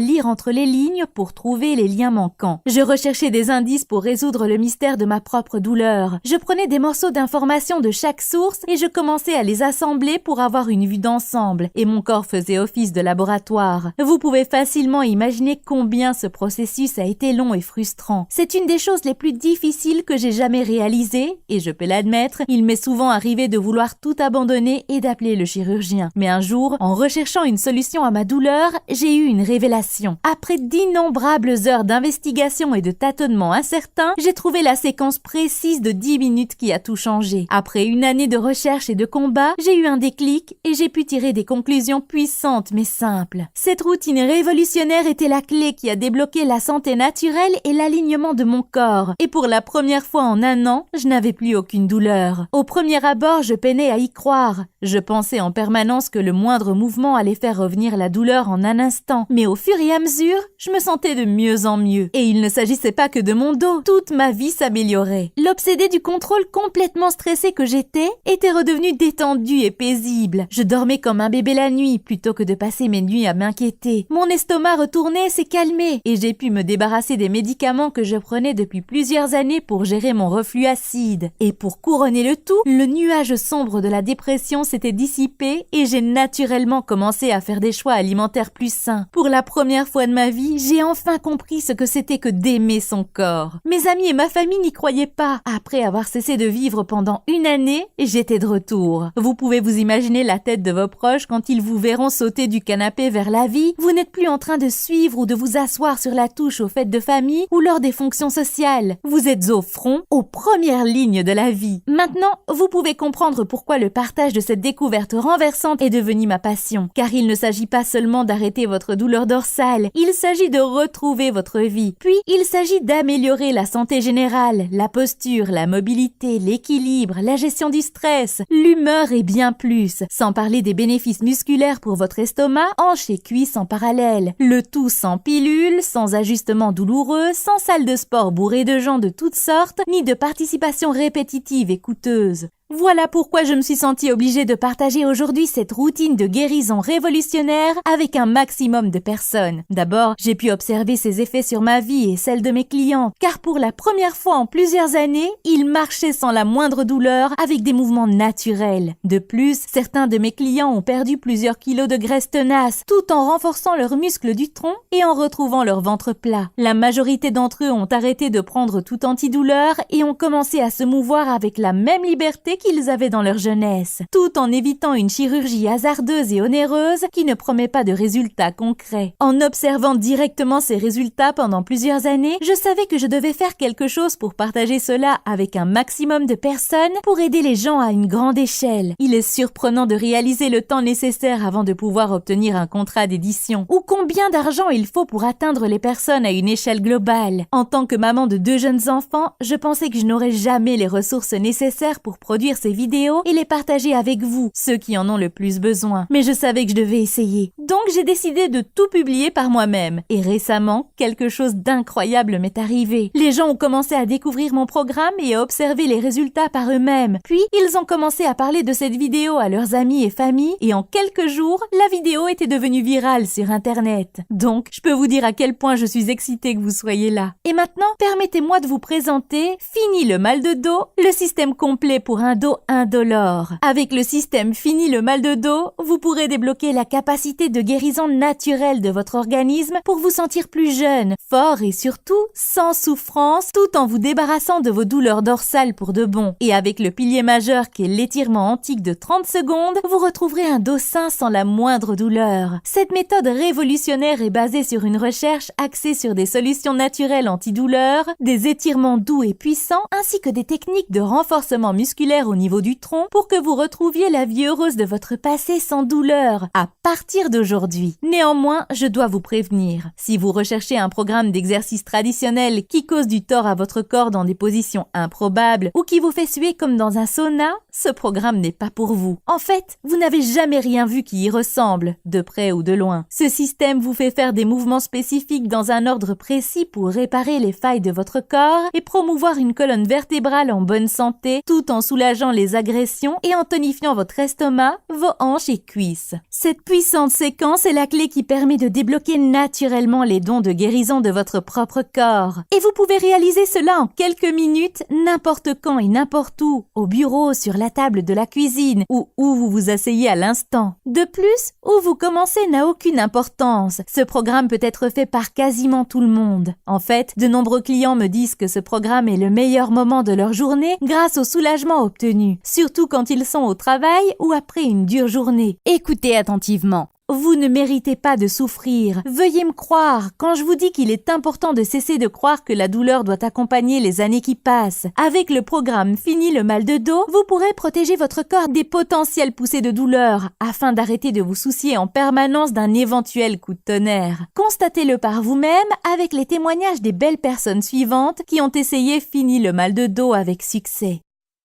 lire entre les lignes pour trouver les liens manquants. Je recherchais des indices pour résoudre le mystère de ma propre douleur. Je prenais des morceaux d'informations de chaque source et je commençais à les assembler pour avoir une vue d'ensemble et mon corps faisait office de laboratoire. Vous pouvez facilement imaginer combien ce processus a été long et frustrant. C'est une des choses les plus difficiles que j'ai jamais réalisées et je peux l'admettre, il m'est souvent arrivé de vouloir tout abandonner et d'appeler le chirurgien. Mais un jour, en recherchant une solution à ma douleur, j'ai eu une révélation. Après d'innombrables heures d'investigation et de tâtonnements incertains, j'ai trouvé la séquence précise de 10 minutes qui a tout changé. Après une année de recherche et de combat, j'ai eu un déclic et j'ai pu tirer des conclusions puissantes mais simples. Cette routine révolutionnaire était la clé qui a débloqué la santé naturelle et l'alignement de mon corps. Et pour la première fois en un an, je n'avais plus aucune douleur. Au premier abord, je peinais à y croire. Je pensais en permanence que le moindre mouvement allait faire revenir la douleur en un instant. Mais au fur et à mesure, je me sentais de mieux en mieux. Et il ne s'agissait pas que de mon dos. Toute ma vie s'améliorait. L'obsédé du contrôle complètement stressé que j'étais était redevenu détendu et paisible. Je dormais comme un bébé la nuit plutôt que de passer mes nuits à m'inquiéter. Mon estomac retourné s'est calmé et j'ai pu me débarrasser des médicaments que je prenais depuis plusieurs années pour gérer mon reflux acide. Et pour couronner le tout, le nuage sombre de la dépression s'était dissipé et j'ai naturellement commencé à faire des choix alimentaires plus sains. Pour la première fois de ma vie, j'ai enfin compris ce que c'était que d'aimer son corps. Mes amis et ma famille n'y croyaient pas. Après avoir cessé de vivre pendant une année, j'étais de retour. Vous pouvez vous imaginer la tête de vos proches quand ils vous verront sauter du canapé vers la vie. Vous n'êtes plus en train de suivre ou de vous asseoir sur la touche aux fêtes de famille ou lors des fonctions sociales. Vous êtes au front, aux premières lignes de la vie. Maintenant, vous pouvez comprendre pourquoi le partage de cette découverte renversante est devenu ma passion. attention, car il ne s'agit pas seulement d'arrêter votre douleur dorsale, il s'agit de retrouver votre vie. Puis, il s'agit d'améliorer la santé générale, la posture, la mobilité, l'équilibre, la gestion du stress, l'humeur et bien plus, sans parler des bénéfices musculaires pour votre estomac, hanches et cuisses en parallèle. Le tout sans pilule, sans ajustement douloureux, sans salle de sport bourrée de gens de toutes sortes, ni de participation répétitive et coûteuse. Voilà pourquoi je me suis sentie obligée de partager aujourd'hui cette routine de guérison révolutionnaire avec un maximum de personnes. D'abord, j'ai pu observer ses effets sur ma vie et celle de mes clients, car pour la première fois en plusieurs années, ils marchaient sans la moindre douleur avec des mouvements naturels. De plus, certains de mes clients ont perdu plusieurs kilos de graisse tenace, tout en renforçant leurs muscles du tronc et en retrouvant leur ventre plat. La majorité d'entre eux ont arrêté de prendre tout antidouleur et ont commencé à se mouvoir avec la même liberté qu'ils avaient dans leur jeunesse, tout en évitant une chirurgie hasardeuse et onéreuse qui ne promet pas de résultats concrets. En observant directement ces résultats pendant plusieurs années, je savais que je devais faire quelque chose pour partager cela avec un maximum de personnes pour aider les gens à une grande échelle. Il est surprenant de réaliser le temps nécessaire avant de pouvoir obtenir un contrat d'édition, ou combien d'argent il faut pour atteindre les personnes à une échelle globale. En tant que maman de 2 jeunes enfants, je pensais que je n'aurais jamais les ressources nécessaires pour produire ces vidéos et les partager avec vous, ceux qui en ont le plus besoin. Mais je savais que je devais essayer. Donc j'ai décidé de tout publier par moi-même. Et récemment, quelque chose d'incroyable m'est arrivé. Les gens ont commencé à découvrir mon programme et à observer les résultats par eux-mêmes. Puis, ils ont commencé à parler de cette vidéo à leurs amis et familles et en quelques jours, la vidéo était devenue virale sur Internet. Donc, je peux vous dire à quel point je suis excitée que vous soyez là. Et maintenant, permettez-moi de vous présenter Fini le mal de dos, le système complet pour un dos indolore. Avec le système Fini le mal de dos, vous pourrez débloquer la capacité de guérison naturelle de votre organisme pour vous sentir plus jeune, fort et surtout sans souffrance, tout en vous débarrassant de vos douleurs dorsales pour de bon. Et avec le pilier majeur qui est l'étirement antique de 30 secondes, vous retrouverez un dos sain sans la moindre douleur. Cette méthode révolutionnaire est basée sur une recherche axée sur des solutions naturelles antidouleurs, des étirements doux et puissants, ainsi que des techniques de renforcement musculaire au niveau du tronc pour que vous retrouviez la vie heureuse de votre passé sans douleur à partir d'aujourd'hui. Néanmoins, je dois vous prévenir. Si vous recherchez un programme d'exercice traditionnel qui cause du tort à votre corps dans des positions improbables ou qui vous fait suer comme dans un sauna, ce programme n'est pas pour vous. En fait, vous n'avez jamais rien vu qui y ressemble, de près ou de loin. Ce système vous fait faire des mouvements spécifiques dans un ordre précis pour réparer les failles de votre corps et promouvoir une colonne vertébrale en bonne santé, tout en soulageant les agressions et en tonifiant votre estomac, vos hanches et cuisses. Cette puissante séquence est la clé qui permet de débloquer naturellement les dons de guérison de votre propre corps. Et vous pouvez réaliser cela en quelques minutes, n'importe quand et n'importe où, au bureau, sur la table de la cuisine ou où vous vous asseyez à l'instant. De plus, où vous commencez n'a aucune importance. Ce programme peut être fait par quasiment tout le monde. En fait, de nombreux clients me disent que ce programme est le meilleur moment de leur journée grâce au soulagement obtenu, surtout quand ils sont au travail ou après une dure journée. Écoutez attentivement. Vous ne méritez pas de souffrir. Veuillez me croire quand je vous dis qu'il est important de cesser de croire que la douleur doit accompagner les années qui passent. Avec le programme Fini le mal de dos, vous pourrez protéger votre corps des potentielles poussées de douleur afin d'arrêter de vous soucier en permanence d'un éventuel coup de tonnerre. Constatez-le par vous-même avec les témoignages des belles personnes suivantes qui ont essayé Fini le mal de dos avec succès.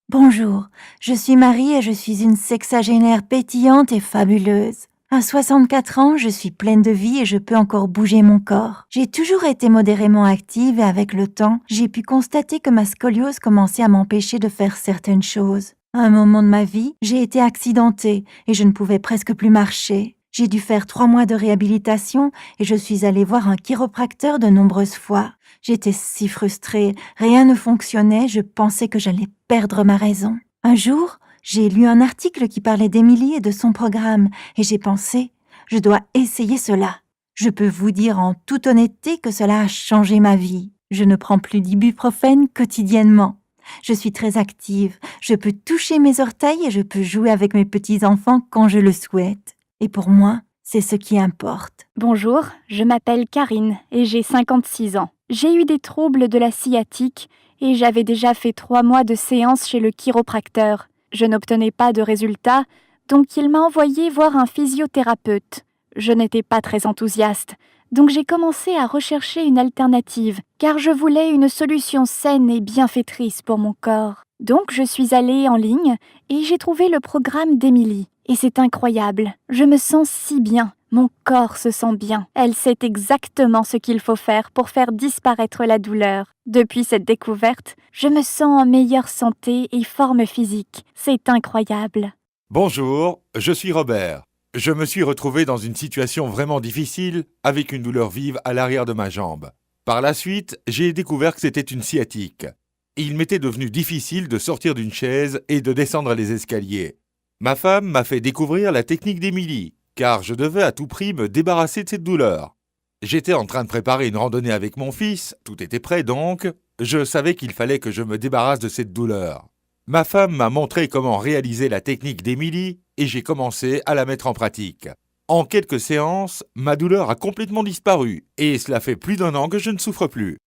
Bonjour, je suis Marie et je suis une sexagénaire pétillante et fabuleuse. À 64 ans, je suis pleine de vie et je peux encore bouger mon corps. J'ai toujours été modérément active et avec le temps, j'ai pu constater que ma scoliose commençait à m'empêcher de faire certaines choses. À un moment de ma vie, j'ai été accidentée et je ne pouvais presque plus marcher. J'ai dû faire 3 mois de réhabilitation et je suis allée voir un chiropracteur de nombreuses fois. J'étais si frustrée, rien ne fonctionnait, je pensais que j'allais perdre ma raison. Un jour, j'ai lu un article qui parlait d'Émilie et de son programme et j'ai pensé, je dois essayer cela. Je peux vous dire en toute honnêteté que cela a changé ma vie. Je ne prends plus d'ibuprofène quotidiennement. Je suis très active, je peux toucher mes orteils et je peux jouer avec mes petits-enfants quand je le souhaite. Et pour moi, c'est ce qui importe. Bonjour, je m'appelle Karine et j'ai 56 ans. J'ai eu des troubles de la sciatique et j'avais déjà fait 3 mois de séances chez le chiropracteur. Je n'obtenais pas de résultats, donc il m'a envoyé voir un physiothérapeute. Je n'étais pas très enthousiaste, donc j'ai commencé à rechercher une alternative, car je voulais une solution saine et bienfaitrice pour mon corps. Donc je suis allée en ligne et j'ai trouvé le programme d'Émilie. Et c'est incroyable, je me sens si bien. Mon corps se sent bien. Elle sait exactement ce qu'il faut faire pour faire disparaître la douleur. Depuis cette découverte, je me sens en meilleure santé et forme physique. C'est incroyable. Bonjour, je suis Robert. Je me suis retrouvé dans une situation vraiment difficile avec une douleur vive à l'arrière de ma jambe. Par la suite, j'ai découvert que c'était une sciatique. Il m'était devenu difficile de sortir d'une chaise et de descendre les escaliers. Ma femme m'a fait découvrir la technique d'Émilie, car je devais à tout prix me débarrasser de cette douleur. J'étais en train de préparer une randonnée avec mon fils, tout était prêt donc, je savais qu'il fallait que je me débarrasse de cette douleur. Ma femme m'a montré comment réaliser la technique d'Émilie et j'ai commencé à la mettre en pratique. En quelques séances, ma douleur a complètement disparu et cela fait plus d'1 an que je ne souffre plus.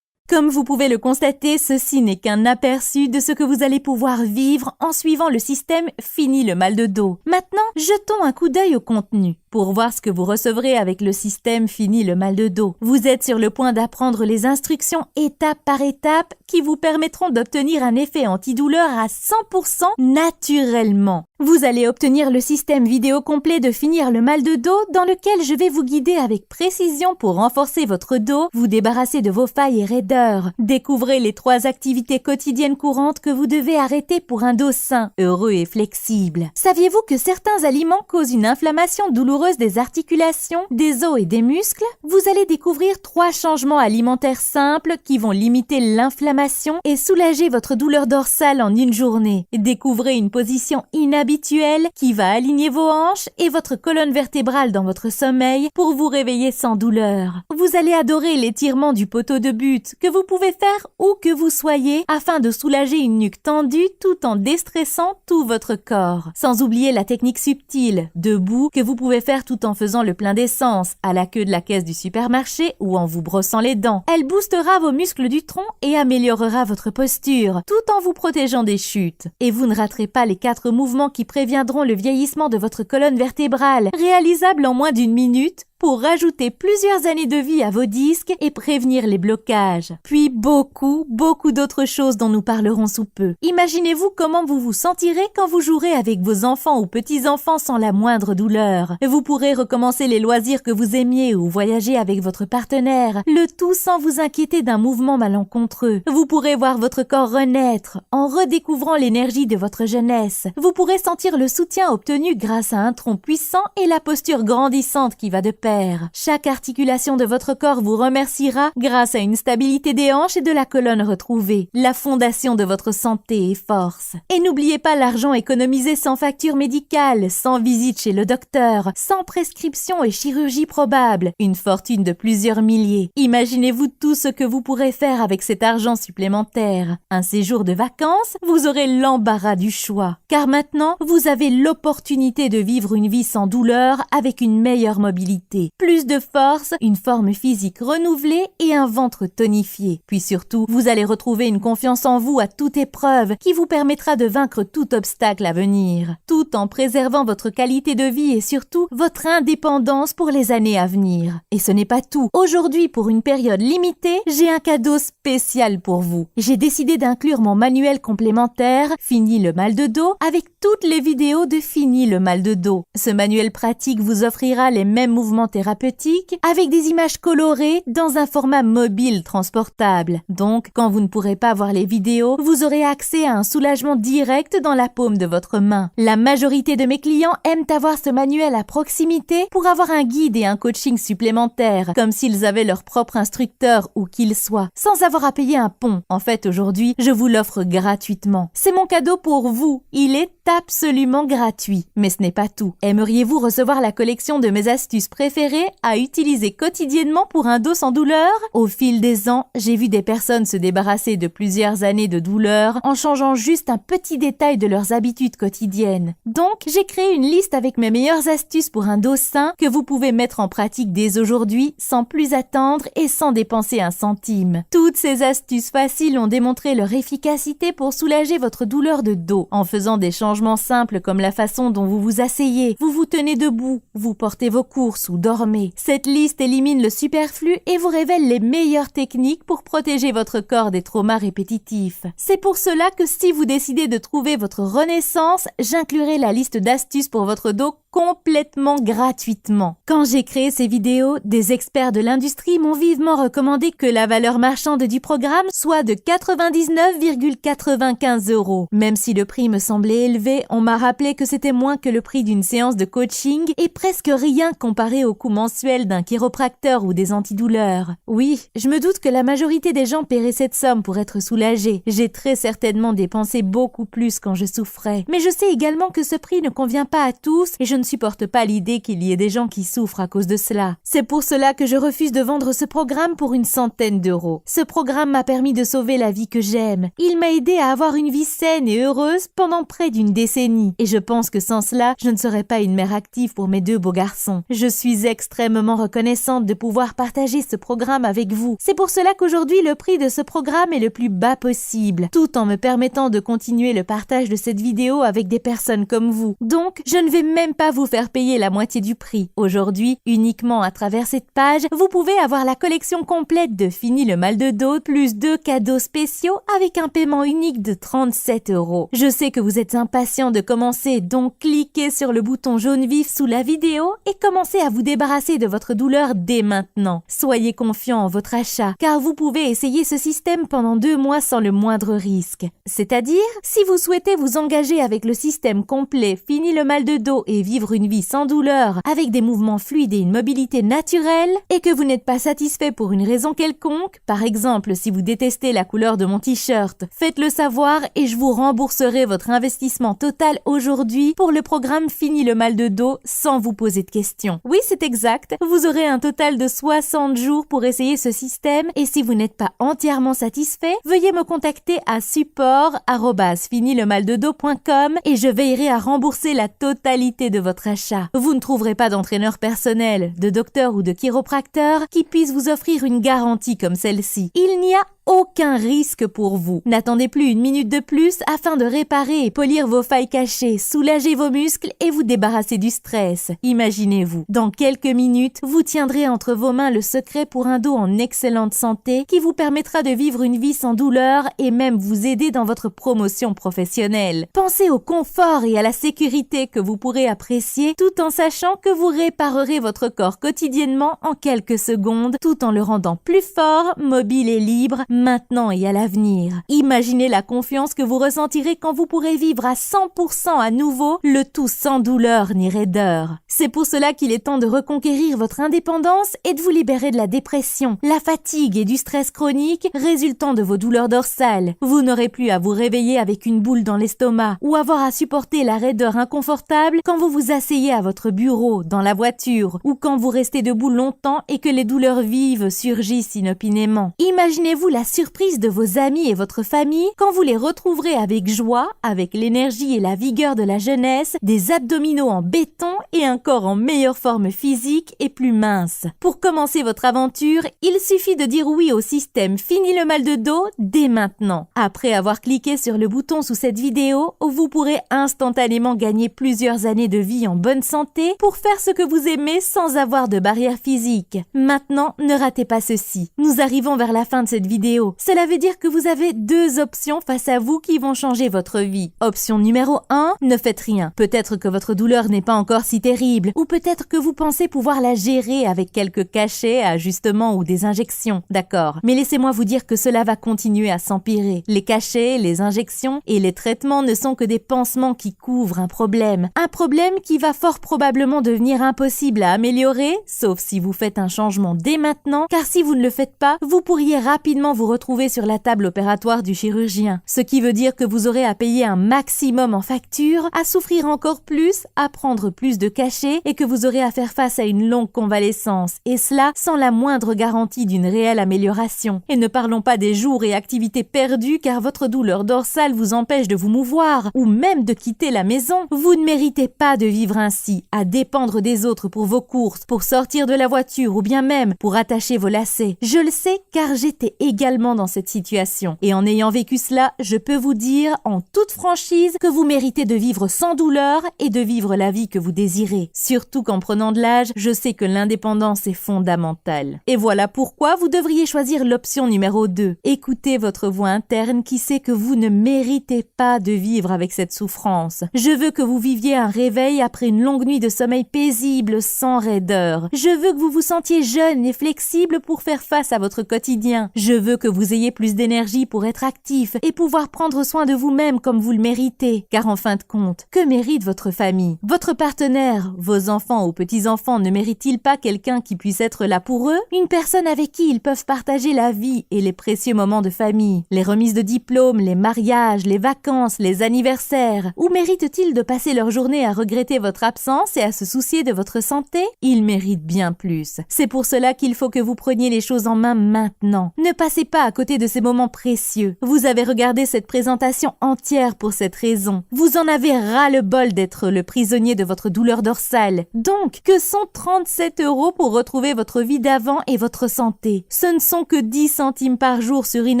Comme vous pouvez le constater, ceci n'est qu'un aperçu de ce que vous allez pouvoir vivre en suivant le système Fini le mal de dos. Maintenant, jetons un coup d'œil au contenu pour voir ce que vous recevrez avec le système Fini le mal de dos. Vous êtes sur le point d'apprendre les instructions étape par étape qui vous permettront d'obtenir un effet antidouleur à 100% naturellement. Vous allez obtenir le système vidéo complet de Finir le mal de dos dans lequel je vais vous guider avec précision pour renforcer votre dos, vous débarrasser de vos failles et raideurs. Découvrez les 3 activités quotidiennes courantes que vous devez arrêter pour un dos sain, heureux et flexible. Saviez-vous que certains aliments causent une inflammation douloureuse des articulations, des os et des muscles? Vous allez découvrir 3 changements alimentaires simples qui vont limiter l'inflammation et soulager votre douleur dorsale en une journée. Découvrez une position inhabituelle qui va aligner vos hanches et votre colonne vertébrale dans votre sommeil pour vous réveiller sans douleur. Vous allez adorer l'étirement du poteau de but que vous pouvez faire où que vous soyez afin de soulager une nuque tendue tout en déstressant tout votre corps. Sans oublier la technique subtile, debout, que vous pouvez faire tout en faisant le plein d'essence, à la queue de la caisse du supermarché ou en vous brossant les dents. Elle boostera vos muscles du tronc et améliorera votre posture, tout en vous protégeant des chutes. Et vous ne raterez pas les 4 mouvements qui préviendront le vieillissement de votre colonne vertébrale, réalisables en moins d'1 minute, pour rajouter plusieurs années de vie à vos disques et prévenir les blocages. Puis beaucoup d'autres choses dont nous parlerons sous peu. Imaginez-vous comment vous vous sentirez quand vous jouerez avec vos enfants ou petits-enfants sans la moindre douleur. Vous pourrez recommencer les loisirs que vous aimiez ou voyager avec votre partenaire, le tout sans vous inquiéter d'un mouvement malencontreux. Vous pourrez voir votre corps renaître en redécouvrant l'énergie de votre jeunesse. Vous pourrez sentir le soutien obtenu grâce à un tronc puissant et la posture grandissante qui va de pair. Chaque articulation de votre corps vous remerciera grâce à une stabilité des hanches et de la colonne retrouvée, la fondation de votre santé et force. Et n'oubliez pas l'argent économisé sans facture médicale, sans visite chez le docteur, sans prescription et chirurgie probable, une fortune de plusieurs milliers. Imaginez-vous tout ce que vous pourrez faire avec cet argent supplémentaire. Un séjour de vacances, vous aurez l'embarras du choix. Car maintenant, vous avez l'opportunité de vivre une vie sans douleur avec une meilleure mobilité. Plus de force, une forme physique renouvelée et un ventre tonifié. Puis surtout, vous allez retrouver une confiance en vous à toute épreuve qui vous permettra de vaincre tout obstacle à venir, tout en préservant votre qualité de vie et surtout votre indépendance pour les années à venir. Et ce n'est pas tout. Aujourd'hui, pour une période limitée, j'ai un cadeau spécial pour vous. J'ai décidé d'inclure mon manuel complémentaire Fini le mal de dos avec toutes les vidéos de Fini le mal de dos. Ce manuel pratique vous offrira les mêmes mouvements thérapeutiques avec des images colorées dans un format mobile transportable. Donc, quand vous ne pourrez pas voir les vidéos, vous aurez accès à un soulagement direct dans la paume de votre main. La majorité de mes clients aiment avoir ce manuel à proximité pour avoir un guide et un coaching supplémentaire, comme s'ils avaient leur propre instructeur où qu'il soit, sans avoir à payer un pont. En fait, aujourd'hui, je vous l'offre gratuitement. C'est mon cadeau pour vous. Il est absolument gratuit. Mais ce n'est pas tout. Aimeriez-vous recevoir la collection de mes astuces préférées à utiliser quotidiennement pour un dos sans douleur? Au fil des ans, j'ai vu des personnes se débarrasser de plusieurs années de douleur en changeant juste un petit détail de leurs habitudes quotidiennes. Donc, j'ai créé une liste avec mes meilleures astuces pour un dos sain que vous pouvez mettre en pratique dès aujourd'hui sans plus attendre et sans dépenser un centime. Toutes ces astuces faciles ont démontré leur efficacité pour soulager votre douleur de dos en faisant des changements changements simples comme la façon dont vous vous asseyez, vous vous tenez debout, vous portez vos courses ou dormez. Cette liste élimine le superflu et vous révèle les meilleures techniques pour protéger votre corps des traumas répétitifs. C'est pour cela que si vous décidez de trouver votre renaissance, j'inclurai la liste d'astuces pour votre dos complètement gratuitement. Quand j'ai créé ces vidéos, des experts de l'industrie m'ont vivement recommandé que la valeur marchande du programme soit de 99,95 €. Même si le prix me semblait élevé, on m'a rappelé que c'était moins que le prix d'une séance de coaching et presque rien comparé au coût mensuel d'un chiropracteur ou des antidouleurs. Oui, je me doute que la majorité des gens paieraient cette somme pour être soulagés. J'ai très certainement dépensé beaucoup plus quand je souffrais. Mais je sais également que ce prix ne convient pas à tous et je ne supporte pas l'idée qu'il y ait des gens qui souffrent à cause de cela. C'est pour cela que je refuse de vendre ce programme pour une centaine d'euros. Ce programme m'a permis de sauver la vie que j'aime. Il m'a aidé à avoir une vie saine et heureuse pendant près d'une décennie. Et je pense que sans cela, je ne serais pas une mère active pour mes 2 beaux garçons. Je suis extrêmement reconnaissante de pouvoir partager ce programme avec vous. C'est pour cela qu'aujourd'hui, le prix de ce programme est le plus bas possible, tout en me permettant de continuer le partage de cette vidéo avec des personnes comme vous. Donc, je ne vais même pas vous faire payer la moitié du prix. Aujourd'hui, uniquement à travers cette page, vous pouvez avoir la collection complète de Fini le mal de dos, plus 2 cadeaux spéciaux avec un paiement unique de 37 €. Je sais que vous êtes impatient de commencer, donc cliquez sur le bouton jaune vif sous la vidéo et commencez à vous débarrasser de votre douleur dès maintenant. Soyez confiant en votre achat, car vous pouvez essayer ce système pendant 2 mois sans le moindre risque. C'est-à-dire, si vous souhaitez vous engager avec le système complet Fini le mal de dos et vivre une vie sans douleur, avec des mouvements fluides et une mobilité naturelle, et que vous n'êtes pas satisfait pour une raison quelconque, par exemple si vous détestez la couleur de mon t-shirt, faites-le savoir et je vous rembourserai votre investissement total aujourd'hui pour le programme Fini le mal de dos sans vous poser de questions. Oui, c'est exact, vous aurez un total de 60 jours pour essayer ce système et si vous n'êtes pas entièrement satisfait, veuillez me contacter à support@finilemaldedos.com et je veillerai à rembourser la totalité de votre achat. Vous ne trouverez pas d'entraîneur personnel, de docteur ou de chiropracteur qui puisse vous offrir une garantie comme celle-ci. Il n'y a aucun risque pour vous. N'attendez plus une minute de plus afin de réparer et polir vos failles cachées, soulager vos muscles et vous débarrasser du stress. Imaginez-vous, dans quelques minutes, vous tiendrez entre vos mains le secret pour un dos en excellente santé qui vous permettra de vivre une vie sans douleur et même vous aider dans votre promotion professionnelle. Pensez au confort et à la sécurité que vous pourrez apprécier tout en sachant que vous réparerez votre corps quotidiennement en quelques secondes tout en le rendant plus fort, mobile et libre maintenant et à l'avenir. Imaginez la confiance que vous ressentirez quand vous pourrez vivre à 100% à nouveau, le tout sans douleur ni raideur. C'est pour cela qu'il est temps de reconquérir votre indépendance et de vous libérer de la dépression, la fatigue et du stress chronique résultant de vos douleurs dorsales. Vous n'aurez plus à vous réveiller avec une boule dans l'estomac ou avoir à supporter la raideur inconfortable quand vous vous asseyez à votre bureau, dans la voiture ou quand vous restez debout longtemps et que les douleurs vives surgissent inopinément. Imaginez-vous la surprise de vos amis et votre famille quand vous les retrouverez avec joie, avec l'énergie et la vigueur de la jeunesse, des abdominaux en béton et un corps en meilleure forme physique et plus mince. Pour commencer votre aventure, il suffit de dire oui au système Fini le mal de dos dès maintenant. Après avoir cliqué sur le bouton sous cette vidéo, vous pourrez instantanément gagner plusieurs années de vie en bonne santé pour faire ce que vous aimez sans avoir de barrière physique. Maintenant, ne ratez pas ceci. Nous arrivons vers la fin de cette vidéo. Cela veut dire que vous avez 2 options face à vous qui vont changer votre vie. Option numéro 1, ne faites rien. Peut-être que votre douleur n'est pas encore si terrible, ou peut-être que vous pensez pouvoir la gérer avec quelques cachets, ajustements ou des injections. D'accord. Mais laissez-moi vous dire que cela va continuer à s'empirer. Les cachets, les injections et les traitements ne sont que des pansements qui couvrent un problème. Un problème qui va fort probablement devenir impossible à améliorer, sauf si vous faites un changement dès maintenant, car si vous ne le faites pas, vous pourriez rapidement vous retrouver sur la table opératoire du chirurgien. Ce qui veut dire que vous aurez à payer un maximum en facture, à souffrir encore plus, à prendre plus de cachets et que vous aurez à faire face à une longue convalescence. Et cela sans la moindre garantie d'une réelle amélioration. Et ne parlons pas des jours et activités perdus car votre douleur dorsale vous empêche de vous mouvoir ou même de quitter la maison. Vous ne méritez pas de vivre ainsi, à dépendre des autres pour vos courses, pour sortir de la voiture ou bien même pour attacher vos lacets. Je le sais car j'étais également dans cette situation. Et en ayant vécu cela, je peux vous dire en toute franchise que vous méritez de vivre sans douleur et de vivre la vie que vous désirez. Surtout qu'en prenant de l'âge, je sais que l'indépendance est fondamentale. Et voilà pourquoi vous devriez choisir l'option numéro 2. Écoutez votre voix interne qui sait que vous ne méritez pas de vivre avec cette souffrance. Je veux que vous viviez un réveil après une longue nuit de sommeil paisible, sans raideur. Je veux que vous vous sentiez jeune et flexible pour faire face à votre quotidien. Je veux que vous ayez plus d'énergie pour être actif et pouvoir prendre soin de vous-même comme vous le méritez. Car en fin de compte, que mérite votre famille? Votre partenaire, vos enfants ou petits-enfants ne méritent-ils pas quelqu'un qui puisse être là pour eux? Une personne avec qui ils peuvent partager la vie et les précieux moments de famille, les remises de diplômes, les mariages, les vacances, les anniversaires? Ou méritent-ils de passer leur journée à regretter votre absence et à se soucier de votre santé? Ils méritent bien plus. C'est pour cela qu'il faut que vous preniez les choses en main maintenant. Ne passez pas à côté de ces moments précieux. Vous avez regardé cette présentation entière pour cette raison. Vous en avez ras-le-bol d'être le prisonnier de votre douleur dorsale. Donc, que sont 37 € pour retrouver votre vie d'avant et votre santé? Ce ne sont que 10 centimes par jour sur une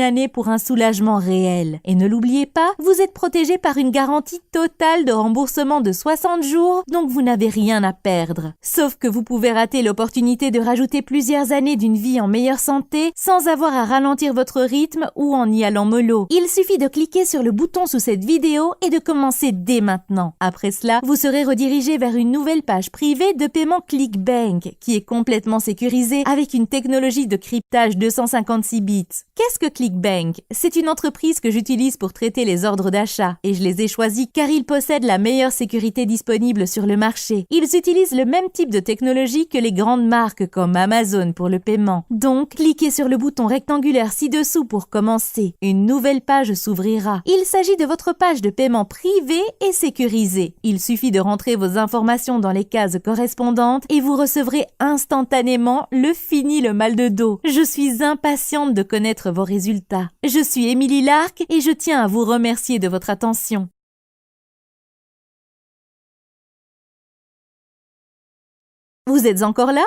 année pour un soulagement réel. Et ne l'oubliez pas, vous êtes protégé par une garantie totale de remboursement de 60 jours, donc vous n'avez rien à perdre. Sauf que vous pouvez rater l'opportunité de rajouter plusieurs années d'une vie en meilleure santé sans avoir à ralentir votre rythme ou en y allant mollo. Il suffit de cliquer sur le bouton sous cette vidéo et de commencer dès maintenant. Après cela, vous serez redirigé vers une nouvelle page privée de paiement ClickBank qui est complètement sécurisée avec une technologie de cryptage 256 bits. Qu'est-ce que ClickBank? C'est une entreprise que j'utilise pour traiter les ordres d'achat et je les ai choisis car ils possèdent la meilleure sécurité disponible sur le marché. Ils utilisent le même type de technologie que les grandes marques comme Amazon pour le paiement. Donc, cliquez sur le bouton rectangulaire ci-dessous pour commencer. Une nouvelle page s'ouvrira. Il s'agit de votre page de paiement privée et sécurisée. Il suffit de rentrer vos informations dans les cases correspondantes et vous recevrez instantanément le mal de dos. Je suis impatiente de connaître vos résultats. Je suis Émilie Larc et je tiens à vous remercier de votre attention. Vous êtes encore là?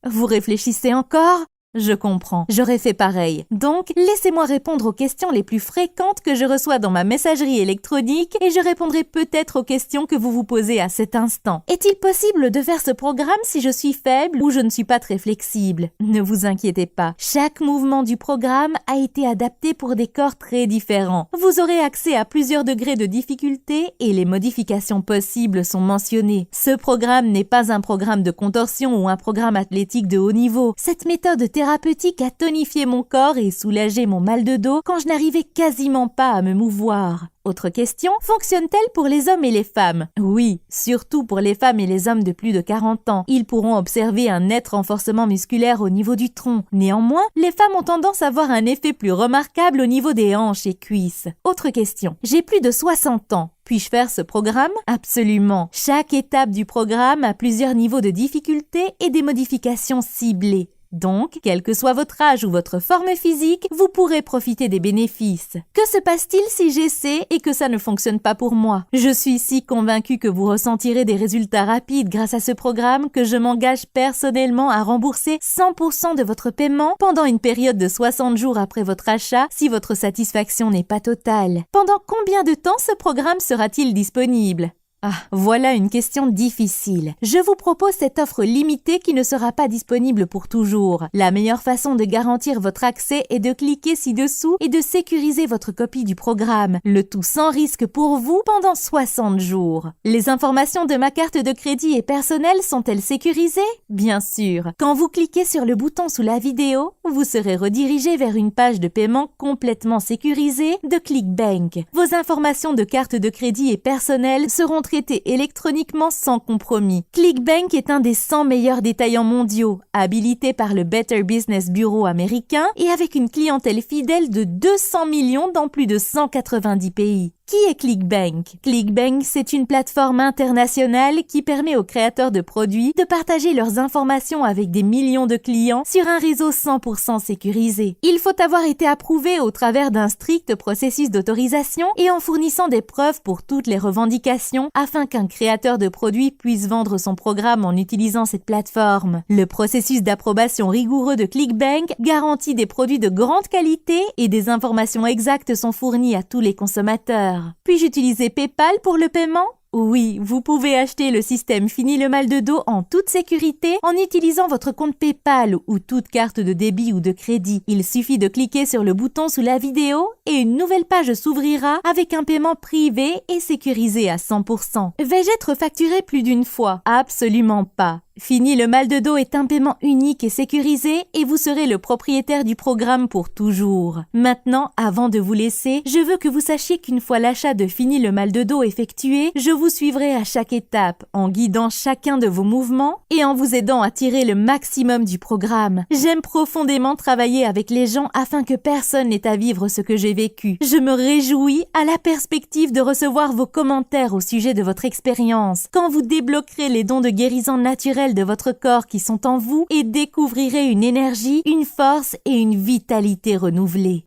Vous réfléchissez encore? Je comprends, j'aurais fait pareil. Donc, laissez-moi répondre aux questions les plus fréquentes que je reçois dans ma messagerie électronique et je répondrai peut-être aux questions que vous vous posez à cet instant. Est-il possible de faire ce programme si je suis faible ou je ne suis pas très flexible? Ne vous inquiétez pas, chaque mouvement du programme a été adapté pour des corps très différents. Vous aurez accès à plusieurs degrés de difficulté et les modifications possibles sont mentionnées. Ce programme n'est pas un programme de contorsion ou un programme athlétique de haut niveau. Cette méthode thérapeutique a tonifié mon corps et soulagé mon mal de dos quand je n'arrivais quasiment pas à me mouvoir. Autre question, fonctionne-t-elle pour les hommes et les femmes? Oui, surtout pour les femmes et les hommes de plus de 40 ans. Ils pourront observer un net renforcement musculaire au niveau du tronc. Néanmoins, les femmes ont tendance à avoir un effet plus remarquable au niveau des hanches et cuisses. Autre question, j'ai plus de 60 ans. Puis-je faire ce programme? Absolument. Chaque étape du programme a plusieurs niveaux de difficulté et des modifications ciblées. Donc, quel que soit votre âge ou votre forme physique, vous pourrez profiter des bénéfices. Que se passe-t-il si j'essaie et que ça ne fonctionne pas pour moi? Je suis si convaincue que vous ressentirez des résultats rapides grâce à ce programme que je m'engage personnellement à rembourser 100% de votre paiement pendant une période de 60 jours après votre achat si votre satisfaction n'est pas totale. Pendant combien de temps ce programme sera-t-il disponible? Ah, voilà une question difficile. Je vous propose cette offre limitée qui ne sera pas disponible pour toujours. La meilleure façon de garantir votre accès est de cliquer ci-dessous et de sécuriser votre copie du programme, le tout sans risque pour vous pendant 60 jours. Les informations de ma carte de crédit et personnelle sont-elles sécurisées? Bien sûr. Quand vous cliquez sur le bouton sous la vidéo, vous serez redirigé vers une page de paiement complètement sécurisée de ClickBank. Vos informations de carte de crédit et personnelle seront traité électroniquement sans compromis. ClickBank est un des 100 meilleurs détaillants mondiaux, habilité par le Better Business Bureau américain et avec une clientèle fidèle de 200 millions dans plus de 190 pays. Qui est ClickBank? ClickBank, c'est une plateforme internationale qui permet aux créateurs de produits de partager leurs informations avec des millions de clients sur un réseau 100% sécurisé. Il faut avoir été approuvé au travers d'un strict processus d'autorisation et en fournissant des preuves pour toutes les revendications afin qu'un créateur de produits puisse vendre son programme en utilisant cette plateforme. Le processus d'approbation rigoureux de ClickBank garantit des produits de grande qualité et des informations exactes sont fournies à tous les consommateurs. Puis-je utiliser PayPal pour le paiement? Oui, vous pouvez acheter le système Fini le mal de dos en toute sécurité en utilisant votre compte PayPal ou toute carte de débit ou de crédit. Il suffit de cliquer sur le bouton sous la vidéo et une nouvelle page s'ouvrira avec un paiement privé et sécurisé à 100%. Vais-je être facturé plus d'une fois? Absolument pas. Fini le mal de dos est un paiement unique et sécurisé et vous serez le propriétaire du programme pour toujours. Maintenant, avant de vous laisser, je veux que vous sachiez qu'une fois l'achat de Fini le mal de dos effectué, je vous suivrai à chaque étape en guidant chacun de vos mouvements et en vous aidant à tirer le maximum du programme. J'aime profondément travailler avec les gens afin que personne n'ait à vivre ce que j'ai vécu. Je me réjouis à la perspective de recevoir vos commentaires au sujet de votre expérience. Quand vous débloquerez les dons de guérison naturelle de votre corps qui sont en vous et découvrirez une énergie, une force et une vitalité renouvelée.